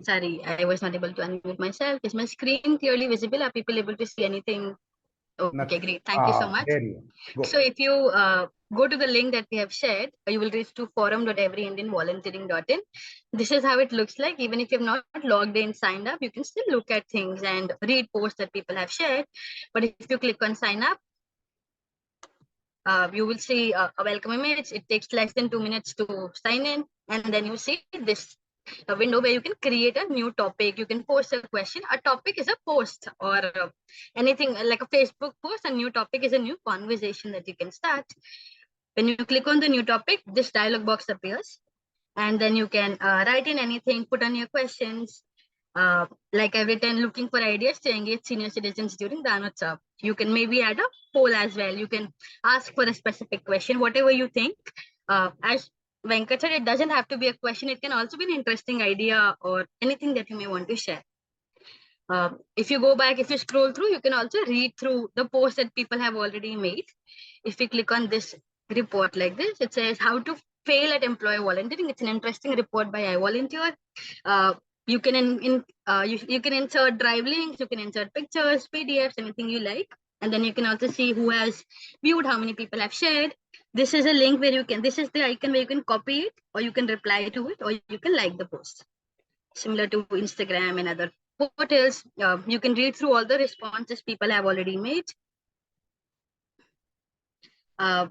Sorry, I was not able to unmute myself. Is my screen clearly visible? Are people able to see anything? Okay, great. Thank you so much. There you go. So if you go to the link that we have shared, you will reach to forum.everyindianvolunteering.in. This is how it looks like. Even if you have not logged in, signed up, you can still look at things and read posts that people have shared. But if you click on sign up, you will see a welcome image. It takes less than 2 minutes to sign in. And then you see this a window where you can create a new topic. You can post a question. A topic is a post or anything like a Facebook post. A new topic is a new conversation that you can start. When you click on the new topic, this dialog box appears, and then you can write in anything, put on your questions. Like I've written, looking for ideas to engage senior citizens during Danotsav. You can maybe add a poll as well. You can ask for a specific question, whatever you think. As Venkat said, it doesn't have to be a question. It can also be an interesting idea or anything that you may want to share. If you go back, if you scroll through, you can also read through the posts that people have already made. If you click on this report like this, it says how to fail at employee volunteering. It's an interesting report by iVolunteer. You can you can insert drive links, you can insert pictures, PDFs, anything you like. And then you can also see who has viewed, how many people have shared. This is a link where you can, this is the icon where you can copy it, or you can reply to it, or you can like the post. Similar to Instagram and other portals, you can read through all the responses people have already made.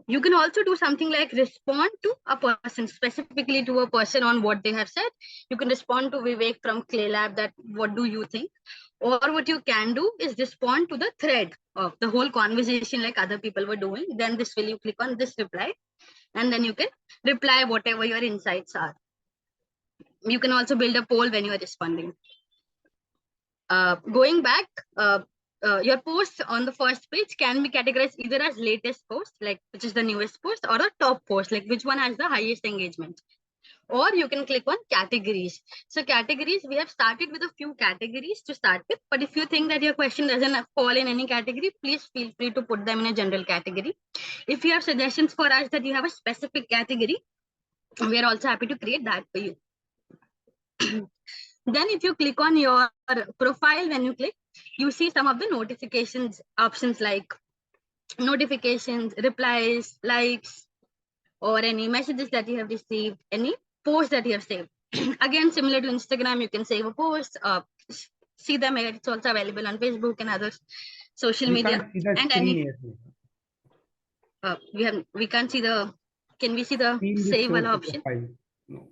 You can also do something like respond to a person, specifically to a person on what they have said. You can respond to Vivek from Clay Lab that what do you think? Or what you can do is respond to the thread of the whole conversation like other people were doing. Then this will you click on this reply, and then you can reply whatever your insights are. You can also build a poll when you are responding. Going back, your posts on the first page can be categorized either as latest post, like which is the newest post, or a top post, like which one has the highest engagement. Or you can click on categories. So categories, we have started with a few categories to start with, but if you think that your question doesn't fall in any category, please feel free to put them in a general category. If you have suggestions for us that you have a specific category, we are also happy to create that for you. Then if you click on your profile, when you click, you see some of the notifications options like notifications, replies, likes, or any messages that you have received, any posts that you have saved. Again, similar to Instagram, you can save a post, see them. It's also available on Facebook and other social media. And any, we can't see the, can we see the save all option? No.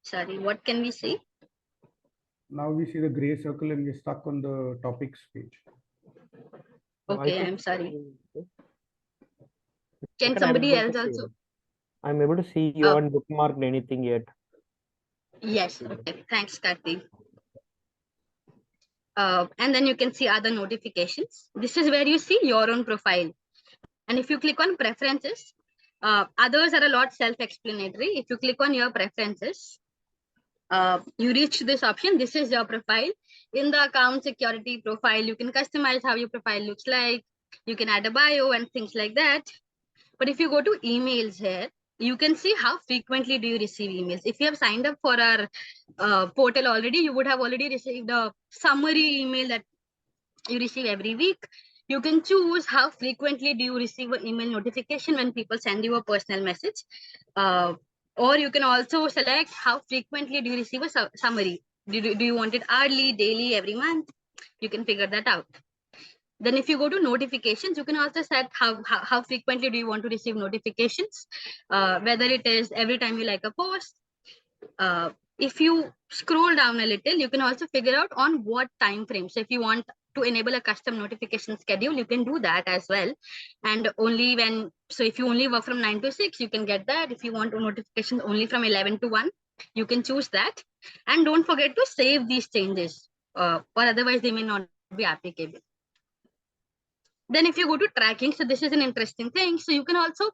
Sorry, what can we see? Now we see the gray circle and we're stuck on the topics page. Okay, I'm sorry. Can somebody else also? I'm able to see you haven't bookmarked anything yet. Yes, okay. Thanks, Karthee. And then you can see other notifications. This is where you see your own profile. And if you click on preferences, others are a lot self-explanatory. If you click on your preferences, you reach this option. This is your profile. In the account security profile, you can customize how your profile looks like. You can add a bio and things like that. But if you go to emails here, you can see how frequently do you receive emails. If you have signed up for our portal already, you would have already received a summary email that you receive every week. You can choose how frequently do you receive an email notification when people send you a personal message. Or you can also select how frequently do you receive a summary. Do you want it hourly, daily, every month? You can figure that out. Then if you go to notifications, you can also set how frequently do you want to receive notifications, whether it is every time you like a post. If you scroll down a little, you can also figure out on what time frame. So if you want to enable a custom notification schedule, you can do that as well. And only when, so if you only work from 9 to 6, you can get that. If you want notifications only from 11 to 1, you can choose that. And don't forget to save these changes, or otherwise they may not be applicable. Then if you go to tracking, so this is an interesting thing. So you can also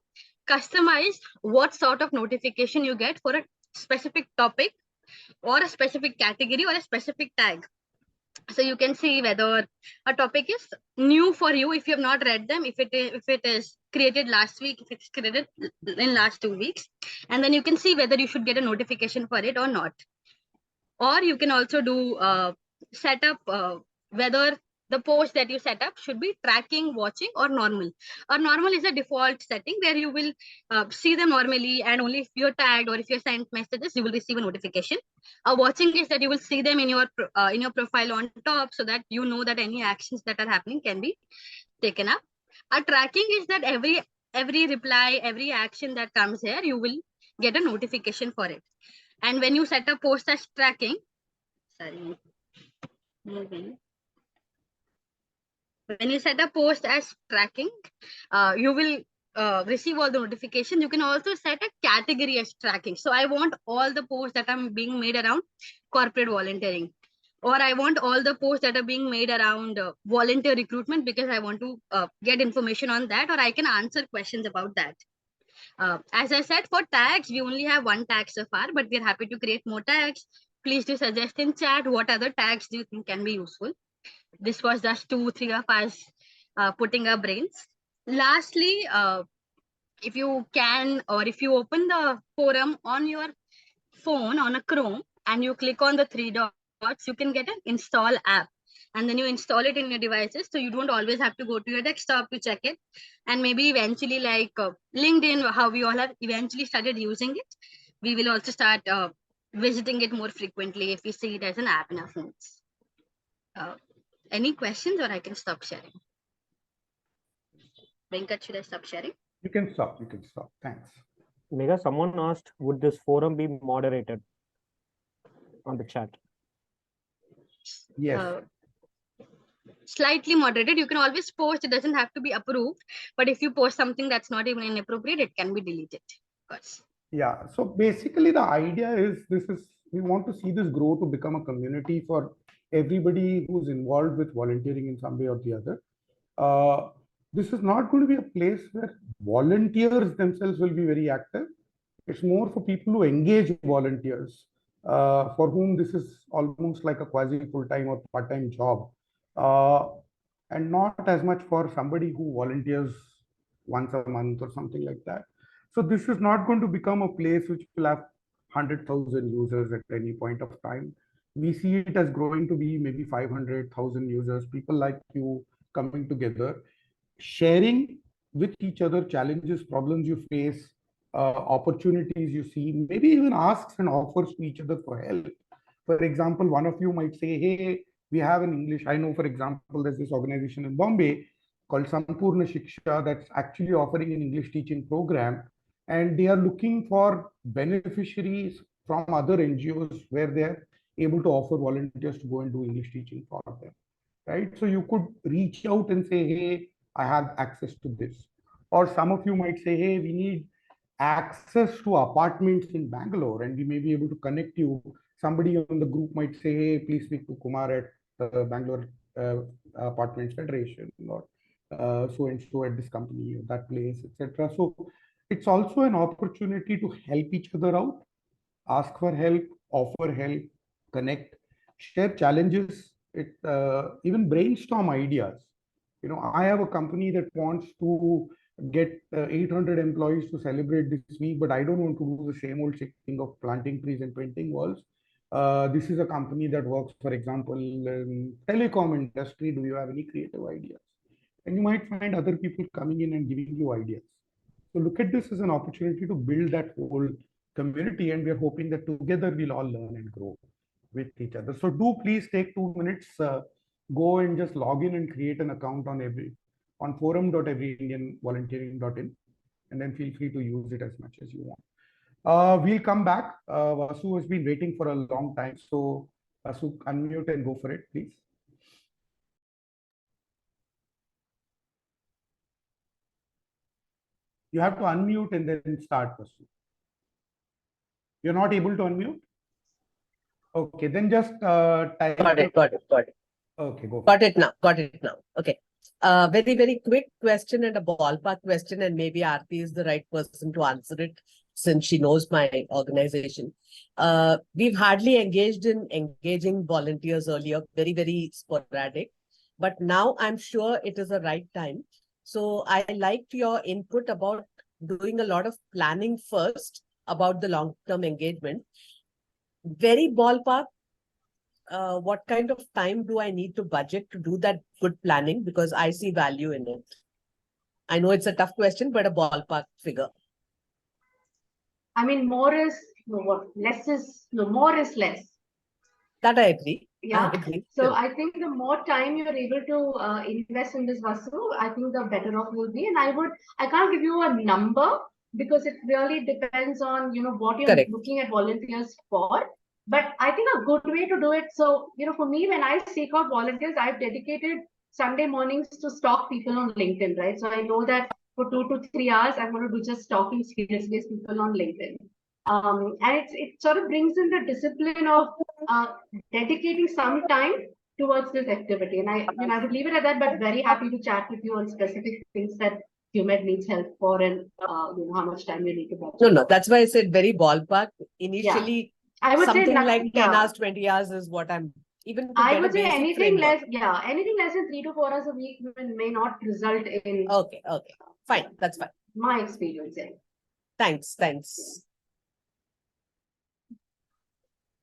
customize what sort of notification you get for a specific topic or a specific category or a specific tag. So you can see whether a topic is new for you if you have not read them, if it is created last week, if it's created in last 2 weeks, and then you can see whether you should get a notification for it or not. Or you can also do set up whether the post that you set up should be tracking, watching, or normal. Or normal is a default setting where you will see them normally, and only if you're tagged or if you're sent messages, you will receive a notification. Watching is that you will see them in your profile on top, so that you know that any actions that are happening can be taken up. A tracking is that every reply, every action that comes here, you will get a notification for it. And when you set a post as tracking, sorry, moving. When you set a post as tracking, you will receive all the notifications. You can also set a category as tracking. So I want all the posts that are being made around corporate volunteering, or I want all the posts that are being made around volunteer recruitment, because I want to get information on that, or I can answer questions about that. As I said, for tags, we only have one tag so far, but we're happy to create more tags. Please do suggest in chat what other tags do you think can be useful. This was just 2-3 of us putting our brains. Lastly, if you can, or if you open the forum on your phone on a Chrome and you click on the 3 dots, you can get an install app. And then you install it in your devices, so you don't always have to go to your desktop to check it. And maybe eventually, like LinkedIn, how we all have eventually started using it, we will also start visiting it more frequently if we see it as an app in our phones. Any questions, or I can stop sharing? Venkat, should I stop sharing? You can stop. Thanks. Megha, someone asked, would this forum be moderated on the chat? Yes. Slightly moderated. You can always post. It doesn't have to be approved. But if you post something that's not even inappropriate, it can be deleted. Of course. Yeah. So basically, the idea is we want to see this grow to become a community for everybody who's involved with volunteering in some way or the other. This is not going to be a place where volunteers themselves will be very active. It's more for people who engage volunteers, for whom this is almost like a quasi full-time or part-time job, and not as much for somebody who volunteers once a month or something like that. So this is not going to become a place which will have 100,000 users at any point of time. We see it as growing to be maybe 500,000 users, people like you coming together, sharing with each other challenges, problems you face, opportunities you see, maybe even asks and offers to each other for help. For example, one of you might say, hey, we have an English. I know, for example, there's this organization in Bombay called Sampurna Shiksha that's actually offering an English teaching program. And they are looking for beneficiaries from other NGOs where they're able to offer volunteers to go and do English teaching for them. Right? So you could reach out and say, hey, I have access to this. Or some of you might say, hey, we need access to apartments in Bangalore, and we may be able to connect you. Somebody on the group might say, hey, please speak to Kumar at the Bangalore Apartments Federation, or so and so at this company or that place, etc. So it's also an opportunity to help each other out, ask for help, offer help, connect, share challenges, even brainstorm ideas. I have a company that wants to get 800 employees to celebrate this week, but I don't want to do the same old thing of planting trees and painting walls. This is a company that works, for example, in telecom industry. Do you have any creative ideas? And you might find other people coming in and giving you ideas. So look at this as an opportunity to build that whole community, and we are hoping that together we'll all learn and grow with each other. So do please take 2 minutes, go and just log in and create an account on forum.everyindianvolunteering.in, and then feel free to use it as much as you want. We'll come back. Vasu has been waiting for a long time. So Vasu, unmute and go for it, please. You have to unmute and then start, Vasu. You're not able to unmute? Okay, then just type. Got it. Okay, go. Got it now. Okay. Very quick question and a ballpark question, and maybe Aarti is the right person to answer it since she knows my organization. We've hardly engaged in engaging volunteers earlier, very sporadic, but now I'm sure it is the right time. So I liked your input about doing a lot of planning first about the long-term engagement. Very ballpark, what kind of time do I need to budget to do that good planning? Because I see value in it. I know it's a tough question, but a ballpark figure. I mean, more is less. That I agree. Yeah. I agree. So I think the more time you're able to invest in this, Vasu, I think the better off you'll be. And I can't give you a number because it really depends on, what you're Correct. looking at volunteers for. But I think a good way to do it. So, for me, when I seek out volunteers, I've dedicated Sunday mornings to stalk people on LinkedIn, right? So I know that for 2 to 3 hours, I'm going to do just stalking skills-based people on LinkedIn. And it sort of brings in the discipline of dedicating some time towards this activity. And I would leave it at that, but very happy to chat with you on specific things that QMed needs help for and how much time you need to budget. No, that's why I said very ballpark. Initially, I would something say like 10 hours, 20 hours is what I'm even to I get would a say basic anything framework. anything less than 3 to 4 hours a week may not result in. Okay. Fine. That's fine. My experience. Thanks.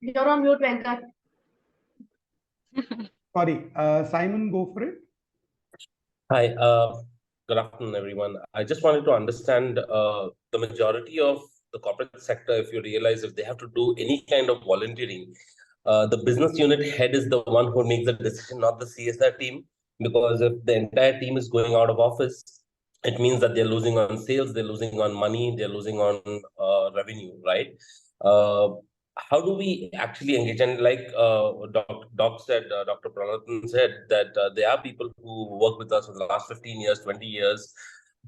You're on mute, Venkat. Sorry, Simon, go for it. Hi, good afternoon, everyone. I just wanted to understand the majority of the corporate sector, if you realize if they have to do any kind of volunteering, the business unit head is the one who makes the decision, not the CSR team, because if the entire team is going out of office, it means that they're losing on sales, they're losing on money, they're losing on revenue, right? How do we actually engage? And like Doc said, Dr. Prahalathan said that there are people who work with us for the last 15 years, 20 years.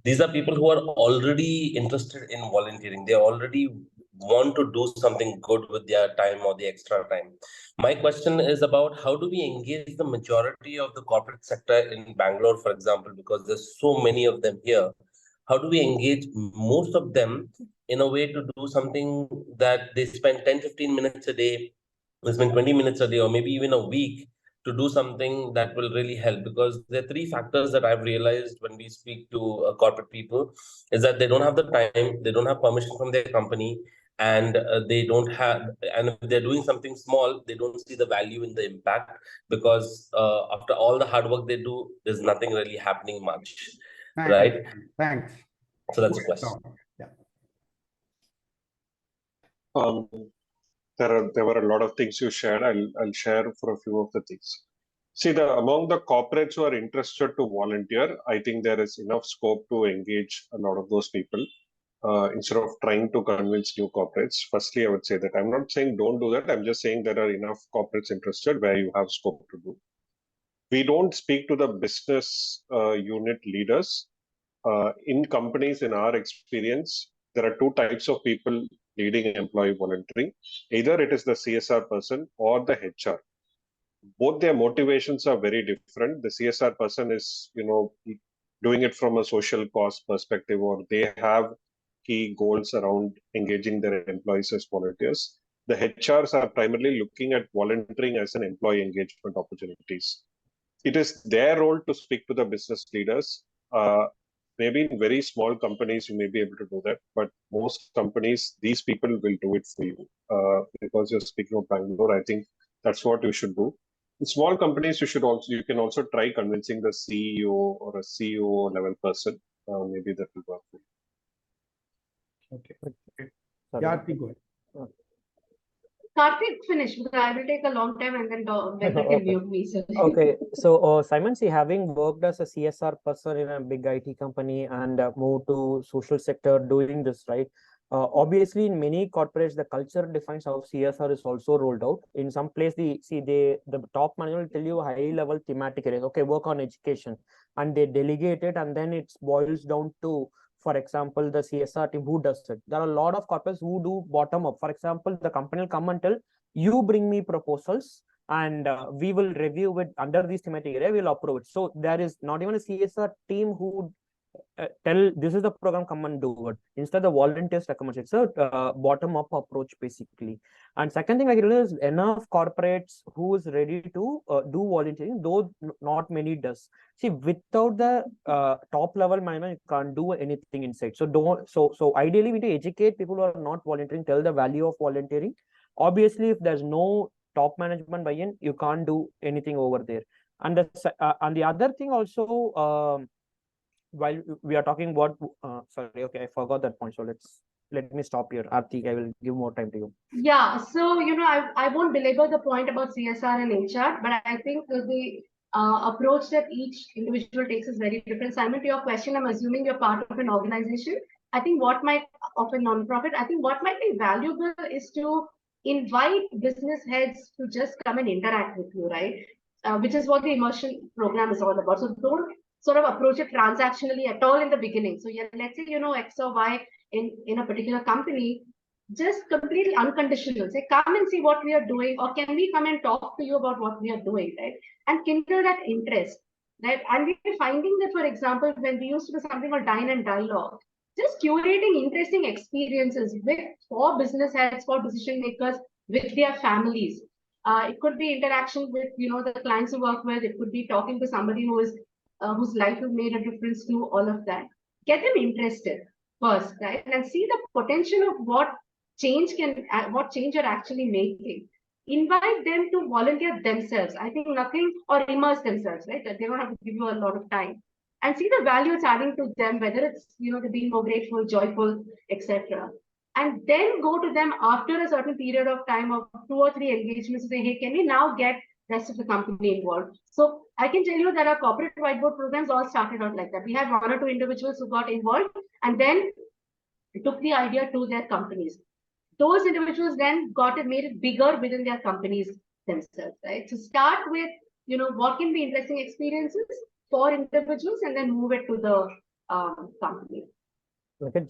These are people who are already interested in volunteering. They already want to do something good with their time or the extra time. My question is about how do we engage the majority of the corporate sector in Bangalore, for example, because there's so many of them here. How do we engage most of them in a way to do something that they spend 10-15 minutes a day, they spend 20 minutes a day, or maybe even a week to do something that will really help? Because there are 3 factors that I've realized when we speak to corporate people is that they don't have the time, they don't have permission from their company, and they don't have, and if they're doing something small, they don't see the value in the impact, because after all the hard work they do, there's nothing really happening much. Right? Thanks. So that's a question. Yeah. There were a lot of things you shared. I'll share for a few of the things. See, among the corporates who are interested to volunteer, I think there is enough scope to engage a lot of those people instead of trying to convince new corporates. Firstly, I would say that I'm not saying don't do that. I'm just saying there are enough corporates interested where you have scope to do. We don't speak to the business unit leaders. In companies, in our experience, there are 2 types of people leading employee volunteering. Either it is the CSR person or the HR. Both their motivations are very different. The CSR person is, doing it from a social cause perspective, or they have key goals around engaging their employees as volunteers. The HRs are primarily looking at volunteering as an employee engagement opportunities. It is their role to speak to the business leaders maybe in very small companies, you may be able to do that. But most companies, these people will do it for you. Because you're speaking of Bangalore, I think that's what you should do. In small companies, you can also try convincing the CEO or a CEO level person. Maybe that will work for you. Okay. Sorry. Yeah, Aarti, go ahead. Karthik, finish because I will take a long time and then Venkat can mute me. So. Okay, so Simon, see, having worked as a CSR person in a big IT company and moved to social sector doing this, right? Obviously, in many corporates, the culture defines how CSR is also rolled out. In some place, the top manager will tell you high level thematic areas. Okay, work on education, and they delegate it, and then it boils down to, for example, the CSR team who does it. There are a lot of corporates who do bottom up. For example, the company will come and tell you, bring me proposals, and we will review it under this thematic area. We'll approve it. So there is not even a CSR team who tell this is the program, come and do it. Instead, the volunteers recommend it. It's a bottom-up approach, basically. And second thing I realize is enough corporates who is ready to do volunteering, though not many does. See, without the top-level management, you can't do anything inside. So ideally, we need to educate people who are not volunteering, tell the value of volunteering. Obviously, if there's no top management buy-in, you can't do anything over there. And the other thing also, while we are talking about sorry, okay, I forgot that point, so let me stop here. Aarti, I will give more time to you. Yeah, so I won't belabor the point about CSR and HR, but I think the approach that each individual takes is very different. Simon, to your question, I'm assuming you're part of an organization. I think of a non-profit, I think what might be valuable is to invite business heads to just come and interact with you, right? Which is what the immersion program is all about. So don't sort of approach it transactionally at all in the beginning. So yeah, let's say X or Y in a particular company, just completely unconditional. Say, come and see what we are doing, or can we come and talk to you about what we are doing, right? And kindle that interest, right? And we're finding that, for example, when we used to do something called Dine and Dialogue, just curating interesting experiences for business heads, for decision makers, with their families. It could be interaction with the clients you work with. It could be talking to somebody whose life has made a difference to all of that. Get them interested first, right? And see the potential of what change you're actually making. Invite them to volunteer themselves. I think nothing, or immerse themselves, right? That they don't have to give you a lot of time. And see the value it's adding to them, whether it's to be more grateful, joyful, etc. And then go to them after a certain period of time of 2 or 3 engagements to say, hey, can we now get rest of the company involved? So I can tell you that our corporate whiteboard programs all started out like that. We had 1 or 2 individuals who got involved and then took the idea to their companies. Those individuals then made it bigger within their companies themselves, right? So start with, what can be interesting experiences for individuals, and then move it to the company. Okay,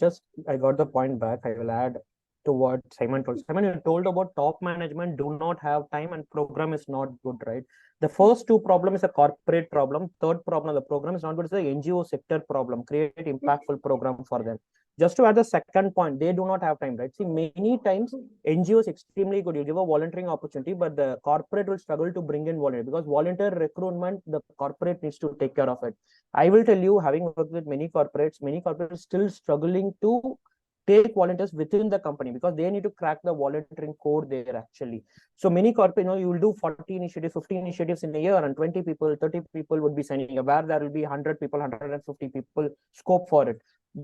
I got the point back. I will add to what Simon told. Simon, you told about top management do not have time and program is not good, right? The first 2 problem is a corporate problem. Third problem, the program is not good, it's the NGO sector problem. Create impactful program for them. Just to add the second point, they do not have time, right? See, many times NGO is extremely good. You give a volunteering opportunity, but the corporate will struggle to bring in volunteer because volunteer recruitment, the corporate needs to take care of it. I will tell you, having worked with many corporates still struggling to take volunteers within the company because they need to crack the volunteering code there actually. So many corporates, you will do 40 initiatives, 50 initiatives in a year, and 20 people, 30 people would be signing up, where there will be 100 people, 150 people scope for it.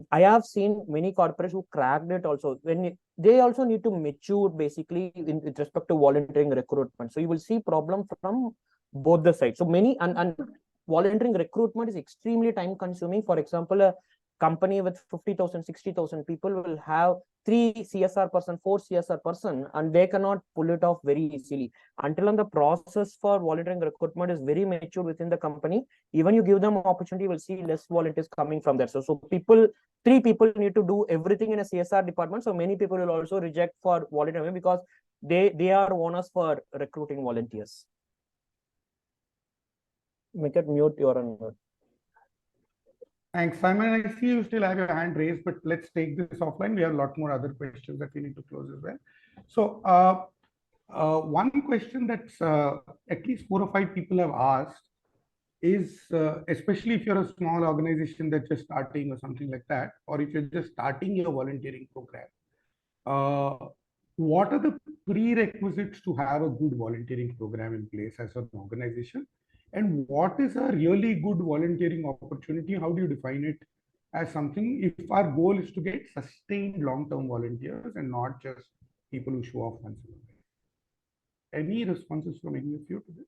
I have seen many corporates who cracked it also. When they also need to mature basically with respect to volunteering recruitment. So you will see problem from both the sides. So many and volunteering recruitment is extremely time consuming. For example, a company with 50,000, 60,000 people will have 3 CSR person, 4 CSR person, and they cannot pull it off very easily. Until the process for volunteering recruitment is very mature within the company, even you give them an opportunity, you will see less volunteers coming from there. So 3 people need to do everything in a CSR department. So many people will also reject for volunteering because they are owners for recruiting volunteers. Make it mute your unmute. Thanks, Simon. I see you still have your hand raised, but let's take this offline. We have a lot more other questions that we need to close as well. So one question that's at least 4 or 5 people have asked is, especially if you're a small organization that's just starting or something like that, or if you're just starting your volunteering program, what are the prerequisites to have a good volunteering program in place as an organization? And what is a really good volunteering opportunity? How do you define it as something if our goal is to get sustained long-term volunteers and not just people who show off once in a while? Any responses from any of you to this?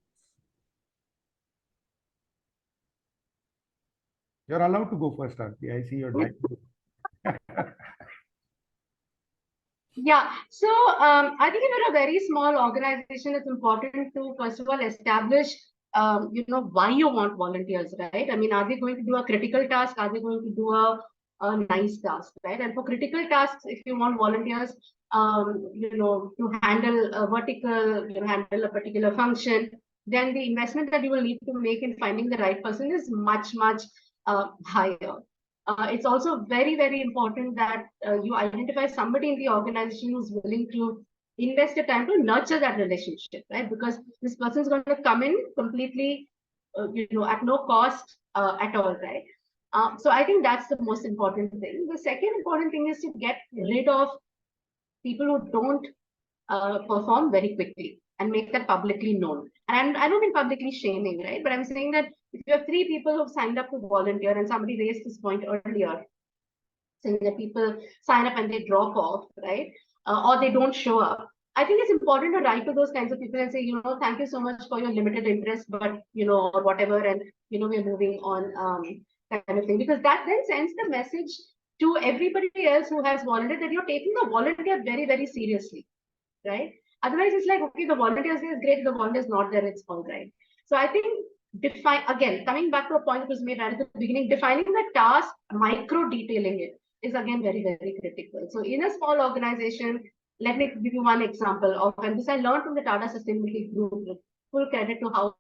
You're allowed to go first, Aarti. I see your time. Yeah, so I think if you're a very small organization, it's important to first of all establish, why you want volunteers, right? I mean, are they going to do a critical task? Are they going to do a nice task, right? And for critical tasks, if you want volunteers, to handle a vertical, handle a particular function, then the investment that you will need to make in finding the right person is much, much higher. It's also very, very important that you identify somebody in the organization who's willing to invest the time to nurture that relationship, right? Because this person is going to come in completely, at no cost at all, right? So I think that's the most important thing. The second important thing is to get rid of people who don't perform very quickly and make that publicly known. And I don't mean publicly shaming, right? But I'm saying that if you have 3 people who've signed up to volunteer, and somebody raised this point earlier, saying that people sign up and they drop off, right? Or they don't show up. I think it's important to write to those kinds of people and say, thank you so much for your limited interest, but, or whatever, and, we're moving on, kind of thing. Because that then sends the message to everybody else who has volunteered that you're taking the volunteer very, very seriously, right? Otherwise, it's like, okay, the volunteers is great, the volunteer is not there, it's all right. So I think again, coming back to a point that was made right at the beginning, defining the task, micro detailing it is again very, very critical. So in a small organization, let me give you one example of, and this I learned from the Tata Sustainability Group, full credit to how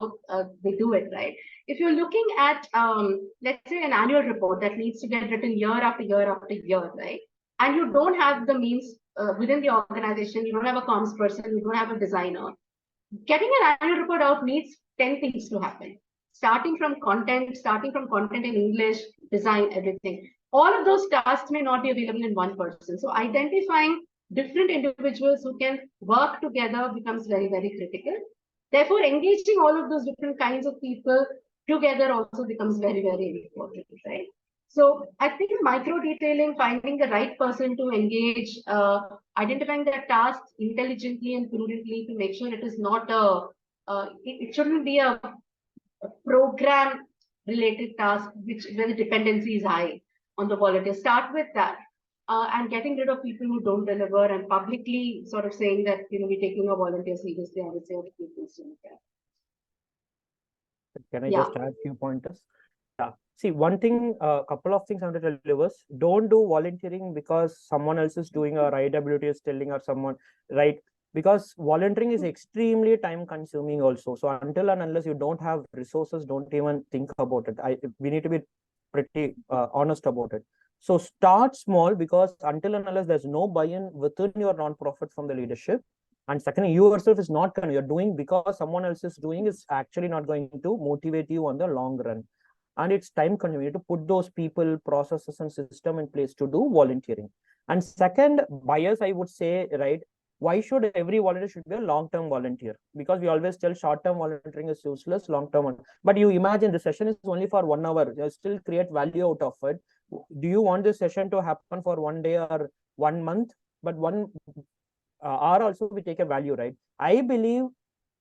they do it, right? If you're looking at, let's say, an annual report that needs to get written year after year after year, right? And you don't have the means within the organization, you don't have a comms person, you don't have a designer. Getting an annual report out needs 10 things to happen. Starting from content in English, design, everything. All of those tasks may not be available in one person. So identifying different individuals who can work together becomes very, very critical. Therefore, engaging all of those different kinds of people together also becomes very, very important, right? So I think micro detailing, finding the right person to engage, identifying their tasks intelligently and prudently to make sure it is not it shouldn't be a program related task where the dependency is high on the volunteer. Start with that. And getting rid of people who don't deliver and publicly sort of saying that, we're taking a volunteer seriously, I would say other people to look at. Can I just add a few pointers? Yeah. See, one thing, a couple of things I want to tell you was, don't do volunteering because someone else is doing or IWT is telling or someone, right? Because volunteering is extremely time consuming also. So until and unless you don't have resources, don't even think about it. We need to be pretty honest about it. So start small, because until and unless there's no buy-in within your non-profit from the leadership, and secondly, you yourself is not going to, you're doing because someone else is doing, is actually not going to motivate you on the long run. And it's time consuming to put those people, processes, and system in place to do volunteering. And second, bias, I would say, right, why should every volunteer should be a long-term volunteer? Because we always tell short-term volunteering is useless, long-term. But you imagine the session is only for 1 hour. You still create value out of it. Do you want this session to happen for 1 day or 1 month? But 1 hour also we take a value, right? I believe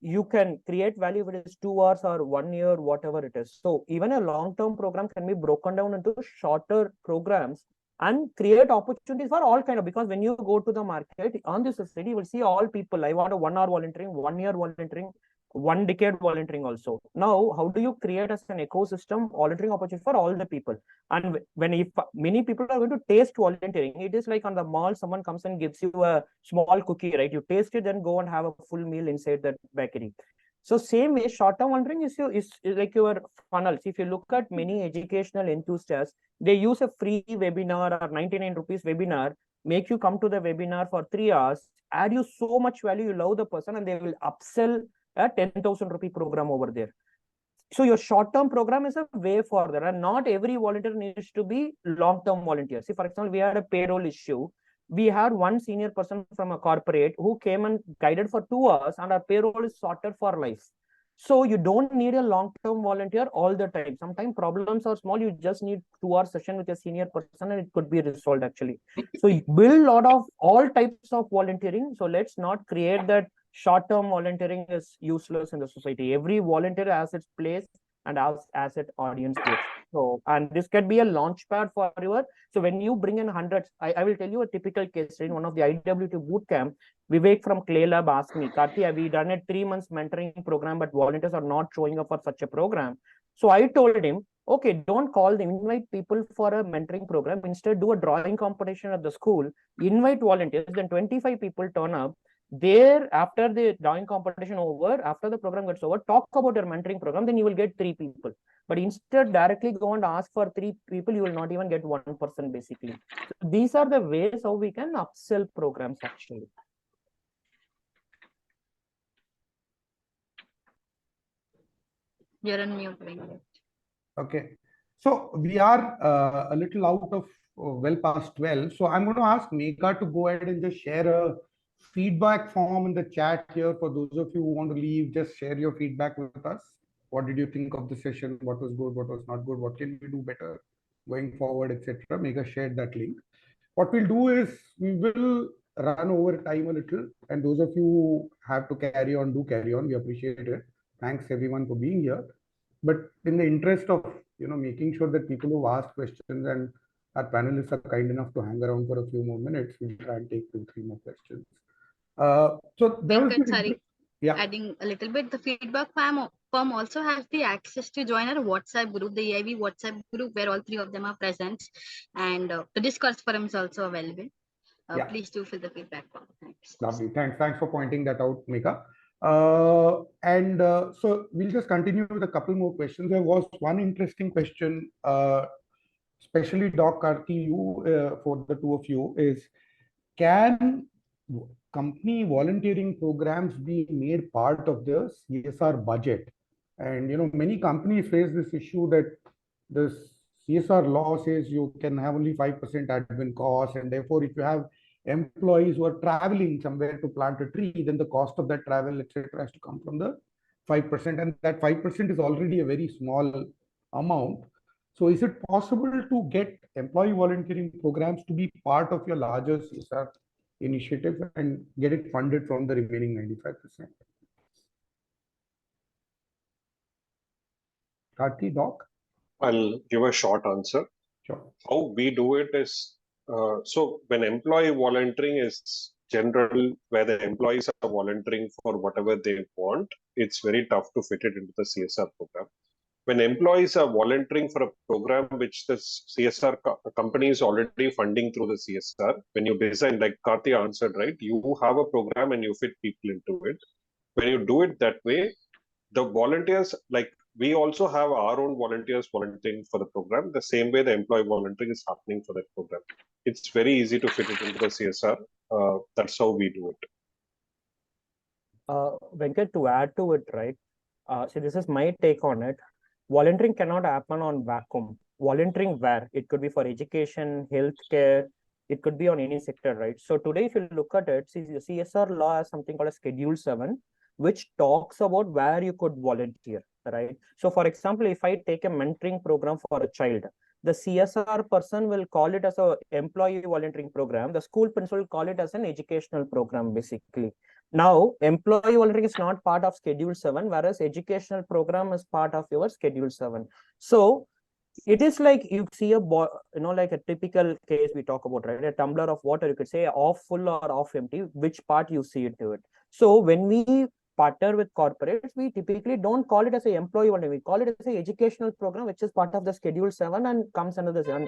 you can create value if it is 2 hours or 1 year, whatever it is. So even a long-term program can be broken down into shorter programs and create opportunities for all kind of, because when you go to the market on this society, you will see all people. I want a 1 hour volunteering, 1 year volunteering, 1 decade volunteering also. Now, how do you create as an ecosystem volunteering opportunity for all the people? And if many people are going to taste volunteering, it is like on the mall, someone comes and gives you a small cookie, right? You taste it, then go and have a full meal inside that bakery. So same way, short-term volunteering is like your funnels. If you look at many educational enthusiasts, they use a free webinar or 99 rupees webinar, make you come to the webinar for 3 hours, add you so much value, you love the person, and they will upsell a 10,000 rupee program over there. So your short-term program is a way further, and not every volunteer needs to be long-term volunteer. See, for example, we had a payroll issue. We had one senior person from a corporate who came and guided for 2 hours, and our payroll is sorted for life. So you don't need a long-term volunteer all the time. Sometimes problems are small. You just need 2 hour session with a senior person, and it could be resolved actually. So you build a lot of all types of volunteering. So let's not create that short-term volunteering is useless in the society. Every volunteer has its place and has its audience groups. So, and this can be a launch pad for your. So when you bring in hundreds, I will tell you a typical case in one of the IWT boot camp. Vivek from Clay Lab asked me, Karthee, have we done a 3 months mentoring program, but volunteers are not showing up for such a program. So I told him, okay, don't call them, invite people for a mentoring program. Instead, do a drawing competition at the school, invite volunteers, then 25 people turn up. There, after the drawing competition over, after the program gets over, talk about your mentoring program, then you will get 3 people. But instead, directly go and ask for 3 people, you will not even get 1 person basically. So these are the ways how we can upsell programs actually. You're on mute, Venkat. Okay. So we are a little out of well past 12. So I'm going to ask Megha to go ahead and just share a feedback form in the chat here for those of you who want to leave. Just share your feedback with us. What did you think of the session? What was good? What was not good? What can we do better going forward, etc. Megha shared that link. What we'll do is we will run over time a little, and those of you who have to carry on, do carry on. We appreciate it. Thanks everyone for being here. But in the interest of making sure that people who ask questions and our panelists are kind enough to hang around for a few more minutes, we'll try and take 2-3 more questions. So there was Venkat, sorry. Yeah. Adding a little bit, the feedback form also has the access to join our WhatsApp group, the EIV WhatsApp group, where all 3 of them are present, and the Discord forum is also available. Yeah. Please do fill the feedback form. Thanks. Lovely. Thanks for pointing that out, Megha. So we'll just continue with a couple more questions. There was one interesting question, especially Doc, Karthee, you, for the 2 of you, is can company volunteering programs be made part of the CSR budget? And many companies face this issue that the CSR law says you can have only 5% admin costs, and therefore if you have employees who are traveling somewhere to plant a tree, then the cost of that travel, etc., has to come from the 5%, and that 5% is already a very small amount. So is it possible to get employee volunteering programs to be part of your larger CSR initiative and get it funded from the remaining 95%? Karthee, Doc? I'll give a short answer. Sure. How we do it is, so when employee volunteering is general, where the employees are volunteering for whatever they want, it's very tough to fit it into the CSR program. When employees are volunteering for a program which the CSR company is already funding through the CSR, when you design, like Karthee answered, right, you have a program and you fit people into it. When you do it that way, the volunteers, like we also have our own volunteers volunteering for the program, the same way the employee volunteering is happening for that program. It's very easy to fit it into the CSR. That's how we do it. Venkat, to add to it, right? So this is my take on it. Volunteering cannot happen on vacuum. Volunteering where? It could be for education, healthcare, it could be on any sector, right? So today, if you look at it, see, the CSR law has something called a Schedule 7, which talks about where you could volunteer, right? So for example, if I take a mentoring program for a child, the CSR person will call it as a employee volunteering program. The school principal will call it as an educational program, basically. Now, employee volunteering is not part of Schedule 7, whereas educational program is part of your Schedule 7. So it is like you see like a typical case we talk about, right? A tumbler of water, you could say off full or off empty, which part you see into it. So when we partner with corporates, we typically don't call it as an employee volunteering. We call it as an educational program, which is part of the Schedule 7 and comes under the 7.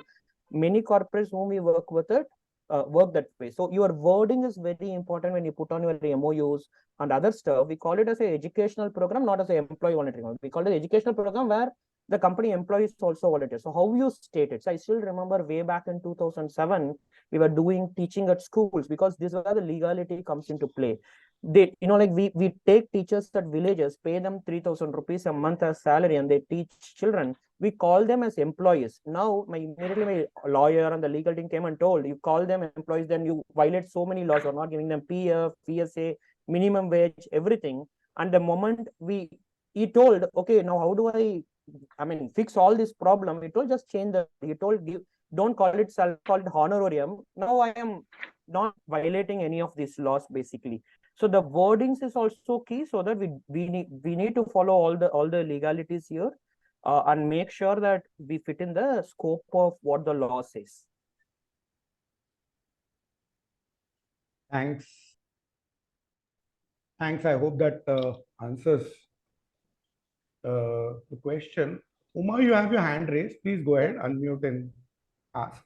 Many corporates whom we work with it, work that way. So your wording is very important when you put on your MOUs and other stuff. We call it as an educational program, not as an employee volunteering. We call it an educational program where the company employees also volunteer. So how you state it? So I still remember way back in 2007, we were doing teaching at schools, because this is where the legality comes into play. They, like we take teachers at villages, pay them 3,000 rupees a month as salary, and they teach children. We call them as employees. Now, immediately my lawyer and the legal team came and told, you call them employees, then you violate so many laws. You're not giving them PF, PSA, minimum wage, everything. And the moment he told, okay, now how do I fix all this problem? He told, just change he told, don't call it salary, call it honorarium. Now I am not violating any of these laws, basically. So the wordings is also key, so that we need to follow all the legalities here, and make sure that we fit in the scope of what the law says. Thanks. I hope that answers the question. Uma, you have your hand raised. Please go ahead, unmute and ask.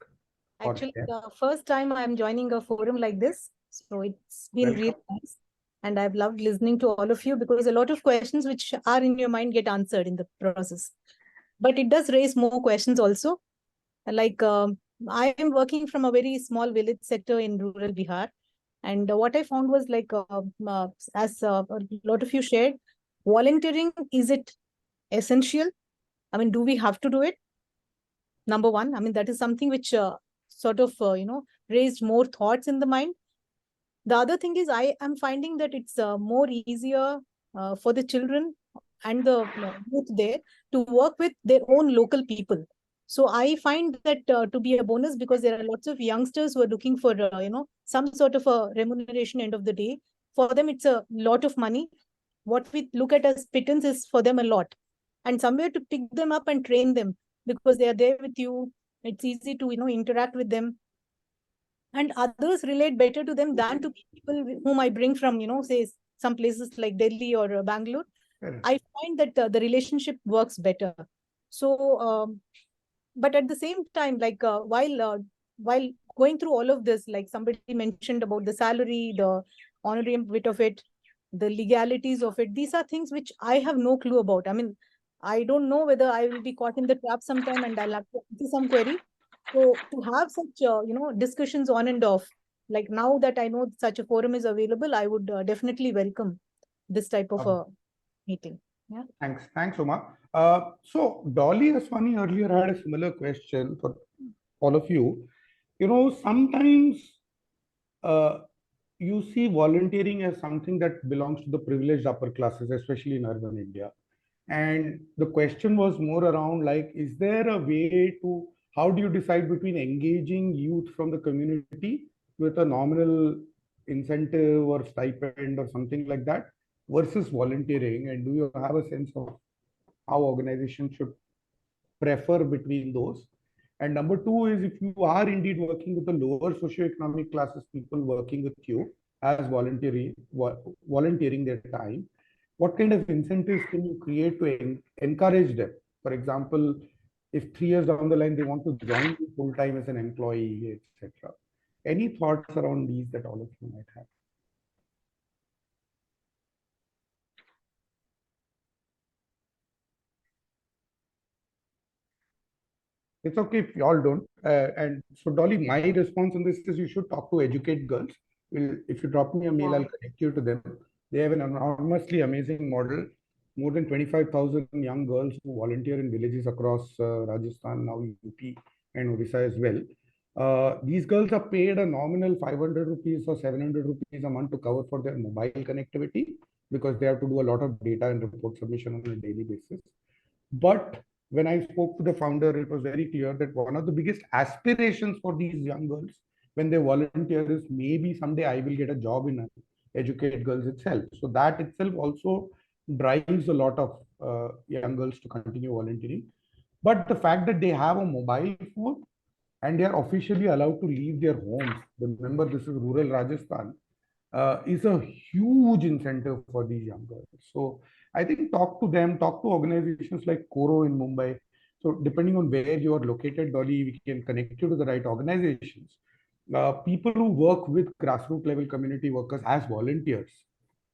Actually, the first time I'm joining a forum like this, so it's been really nice. And I've loved listening to all of you, because a lot of questions which are in your mind get answered in the process. But it does raise more questions also. Like, I am working from a very small village sector in rural Bihar. And what I found was, like, as a lot of you shared, volunteering, is it essential? Do we have to do it? Number one, that is something which sort of, raised more thoughts in the mind. The other thing is, I am finding that it's more easier for the children and the youth there to work with their own local people. So I find that to be a bonus, because there are lots of youngsters who are looking for, some sort of a remuneration end of the day. For them, it's a lot of money. What we look at as pittance is for them a lot. And somewhere to pick them up and train them, because they are there with you. It's easy to, interact with them. And others relate better to them than to people whom I bring from, say, some places like Delhi or Bangalore. I find that the relationship works better. So, but at the same time, like while going through all of this, like somebody mentioned about the salary, the honorarium bit of it, the legalities of it, these are things which I have no clue about. I don't know whether I will be caught in the trap sometime and I'll have to answer some query. So to have such, discussions on and off, like now that I know such a forum is available, I would definitely welcome this type of a meeting. Yeah. Thanks, Uma. So Dolly Aswani earlier had a similar question for all of you. Sometimes you see volunteering as something that belongs to the privileged upper classes, especially in urban India. And the question was more around, like, is there a way to, how do you decide between engaging youth from the community with a nominal incentive or stipend or something like that versus volunteering? And do you have a sense of how organizations should prefer between those? And number two is, if you are indeed working with the lower socioeconomic classes, people working with you as volunteering their time, what kind of incentives can you create to encourage them? For example, if 3 years down the line they want to join you full time as an employee, etc. Any thoughts around these that all of you might have? It's okay if you all don't. And so, Dolly, my response on this is, you should talk to Educate Girls. If you drop me a mail, I'll connect you to them. They have an enormously amazing model. More than 25,000 young girls who volunteer in villages across Rajasthan, now UP and Odisha as well. These girls are paid a nominal 500 rupees or 700 rupees a month to cover for their mobile connectivity, because they have to do a lot of data and report submission on a daily basis. But when I spoke to the founder, it was very clear that one of the biggest aspirations for these young girls when they volunteer is, maybe someday I will get a job in Educate Girls itself. So that itself also drives a lot of young girls to continue volunteering. But the fact that they have a mobile phone and they are officially allowed to leave their homes, remember this is rural Rajasthan, is a huge incentive for these young girls. So I think talk to them, talk to organizations like Koro in Mumbai. So depending on where you are located, Dolly, we can connect you to the right organizations. People who work with grassroots level community workers as volunteers,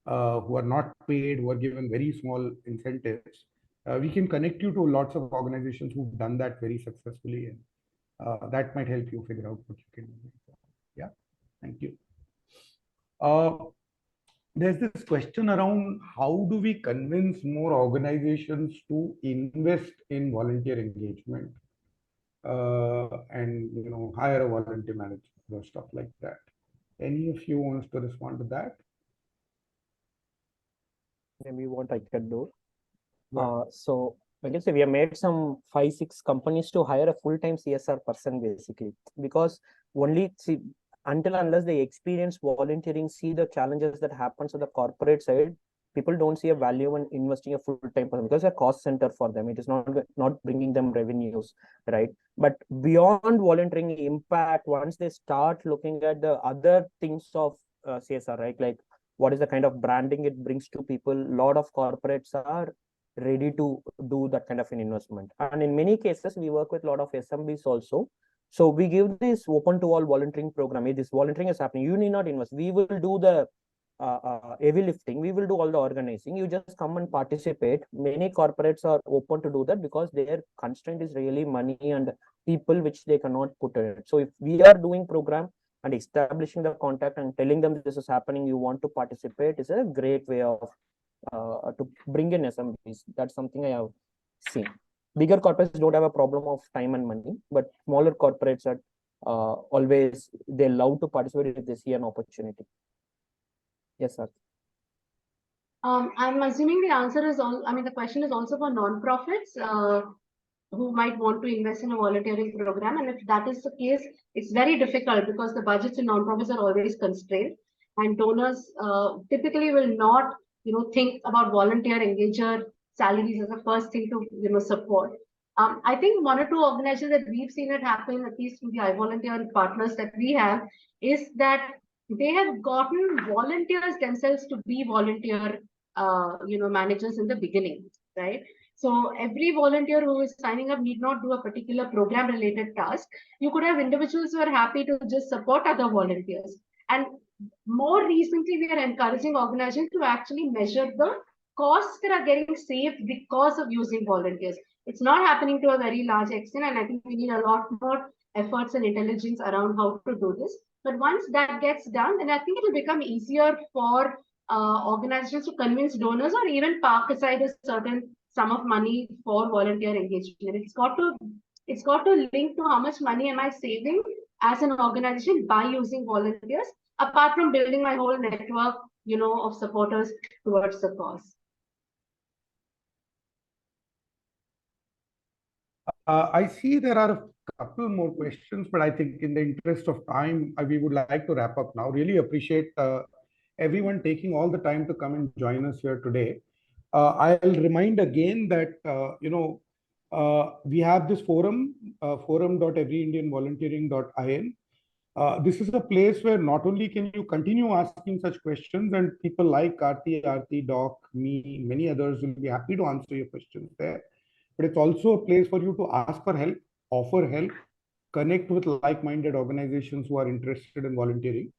who are not paid, who are given very small incentives, we can connect you to lots of organizations who've done that very successfully, and that might help you figure out what you can do. Yeah, thank you. There's this question around how do we convince more organizations to invest in volunteer engagement and hire a volunteer manager or stuff like that. Any of you wants to respond to that? Maybe what I can do. Yeah. So I can say we have made some 5-6 companies to hire a full-time CSR person basically, because only until unless they experience volunteering, see the challenges that happens on the corporate side, people don't see a value in investing a full-time person because it's a cost center for them. It is not bringing them revenues, right? But beyond volunteering impact, once they start looking at the other things of CSR, right? Like what is the kind of branding it brings to people, a lot of corporates are ready to do that kind of an investment. And in many cases, we work with a lot of SMBs also. So we give this open to all volunteering program. If this volunteering is happening, you need not invest. We will do the heavy lifting. We will do all the organizing. You just come and participate. Many corporates are open to do that because their constraint is really money and people which they cannot put in it. So if we are doing program and establishing the contact and telling them this is happening, you want to participate, is a great way of to bring in SMBs. That's something I have seen. Bigger corporates don't have a problem of time and money, but smaller corporates are always, they love to participate if they see an opportunity. Yes, sir. I'm assuming the answer is all. I mean, the question is also for non-profits who might want to invest in a volunteering program. And if that is the case, it's very difficult because the budgets in non-profits are always constrained, and donors typically will not, think about volunteer engager salaries as the first thing to, support. I think one or two organizations that we've seen it happen, at least through the iVolunteer partners that we have, is that they have gotten volunteers themselves to be volunteer, managers in the beginning, right? So every volunteer who is signing up need not do a particular program related task. You could have individuals who are happy to just support other volunteers. And more recently, we are encouraging organizations to actually measure the costs that are getting saved because of using volunteers. It's not happening to a very large extent, and I think we need a lot more efforts and intelligence around how to do this. But once that gets done, then I think it will become easier for organizations to convince donors or even park aside a certain sum of money for volunteer engagement. It's got to link to how much money am I saving as an organization by using volunteers, apart from building my whole network, of supporters towards the cause. I see there are a couple more questions, but I think in the interest of time, we would like to wrap up now. Really appreciate everyone taking all the time to come and join us here today. I'll remind again that, we have this forum, forum.everyindianvolunteering.in. This is a place where not only can you continue asking such questions, and people like Aarti, Doc, me, many others will be happy to answer your questions there, but it's also a place for you to ask for help, offer help, connect with like-minded organizations who are interested in volunteering,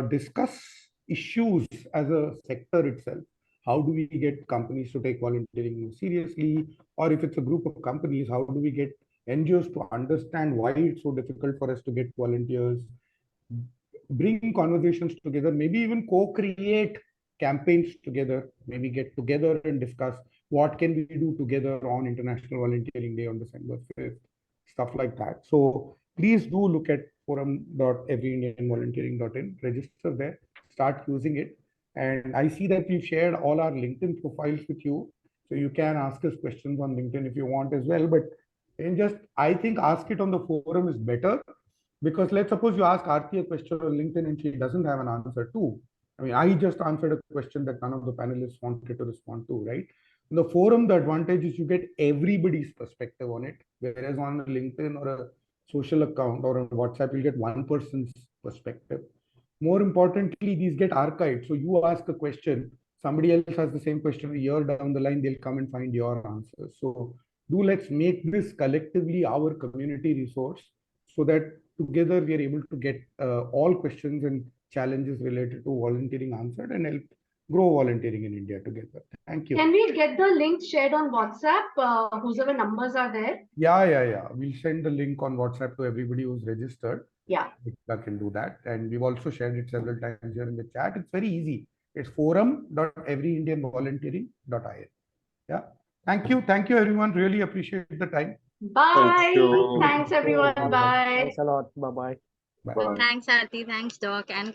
discuss issues as a sector itself. How do we get companies to take volunteering more seriously? Or if it's a group of companies, how do we get NGOs to understand why it's so difficult for us to get volunteers? Bring conversations together, maybe even co-create campaigns together, maybe get together and discuss what can we do together on International Volunteering Day on December 5th, stuff like that. So please do look at forum.everyindianvolunteering.in, register there, start using it. And I see that we've shared all our LinkedIn profiles with you. So you can ask us questions on LinkedIn if you want as well. But I think ask it on the forum is better, because let's suppose you ask Aarti a question on LinkedIn and she doesn't have an answer too. I mean, I just answered a question that none of the panelists wanted to respond to, right? In the forum, the advantage is you get everybody's perspective on it, whereas on a LinkedIn or a social account or a WhatsApp, you'll get one person's perspective. More importantly, these get archived. So you ask a question, somebody else has the same question a year down the line, they'll come and find your answers. So let's make this collectively our community resource, so that together we are able to get all questions and challenges related to volunteering answered and help grow volunteering in India together. Thank you. Can we get the link shared on WhatsApp? Whoever numbers are there. Yeah. We'll send the link on WhatsApp to everybody who's registered. Yeah. I can do that. And we've also shared it several times here in the chat. It's very easy. It's forum.everyindianvolunteering.in. Yeah. Thank you. Thank you, everyone. Really appreciate the time. Bye. Thank you. Thanks, everyone. Bye. Thanks a lot. Bye-bye. Bye. Bye. Thanks, Aarti. Thanks, Doc, and